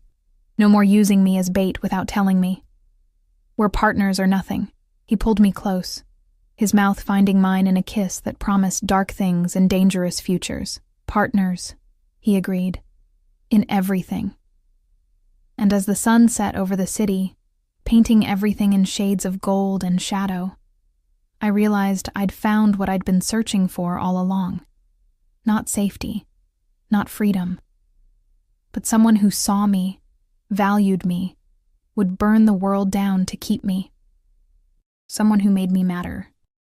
S1: No more using me as bait without telling me. We're partners or nothing. He pulled me close, his mouth finding mine in a kiss that promised dark things and dangerous futures. Partners, he agreed. In everything. And as the sun set over the city, painting everything in shades of gold and shadow, I realized I'd found what I'd been searching for all along. Not safety, not freedom, but someone who saw me, valued me, would burn the world down to keep me. Someone who made me matter.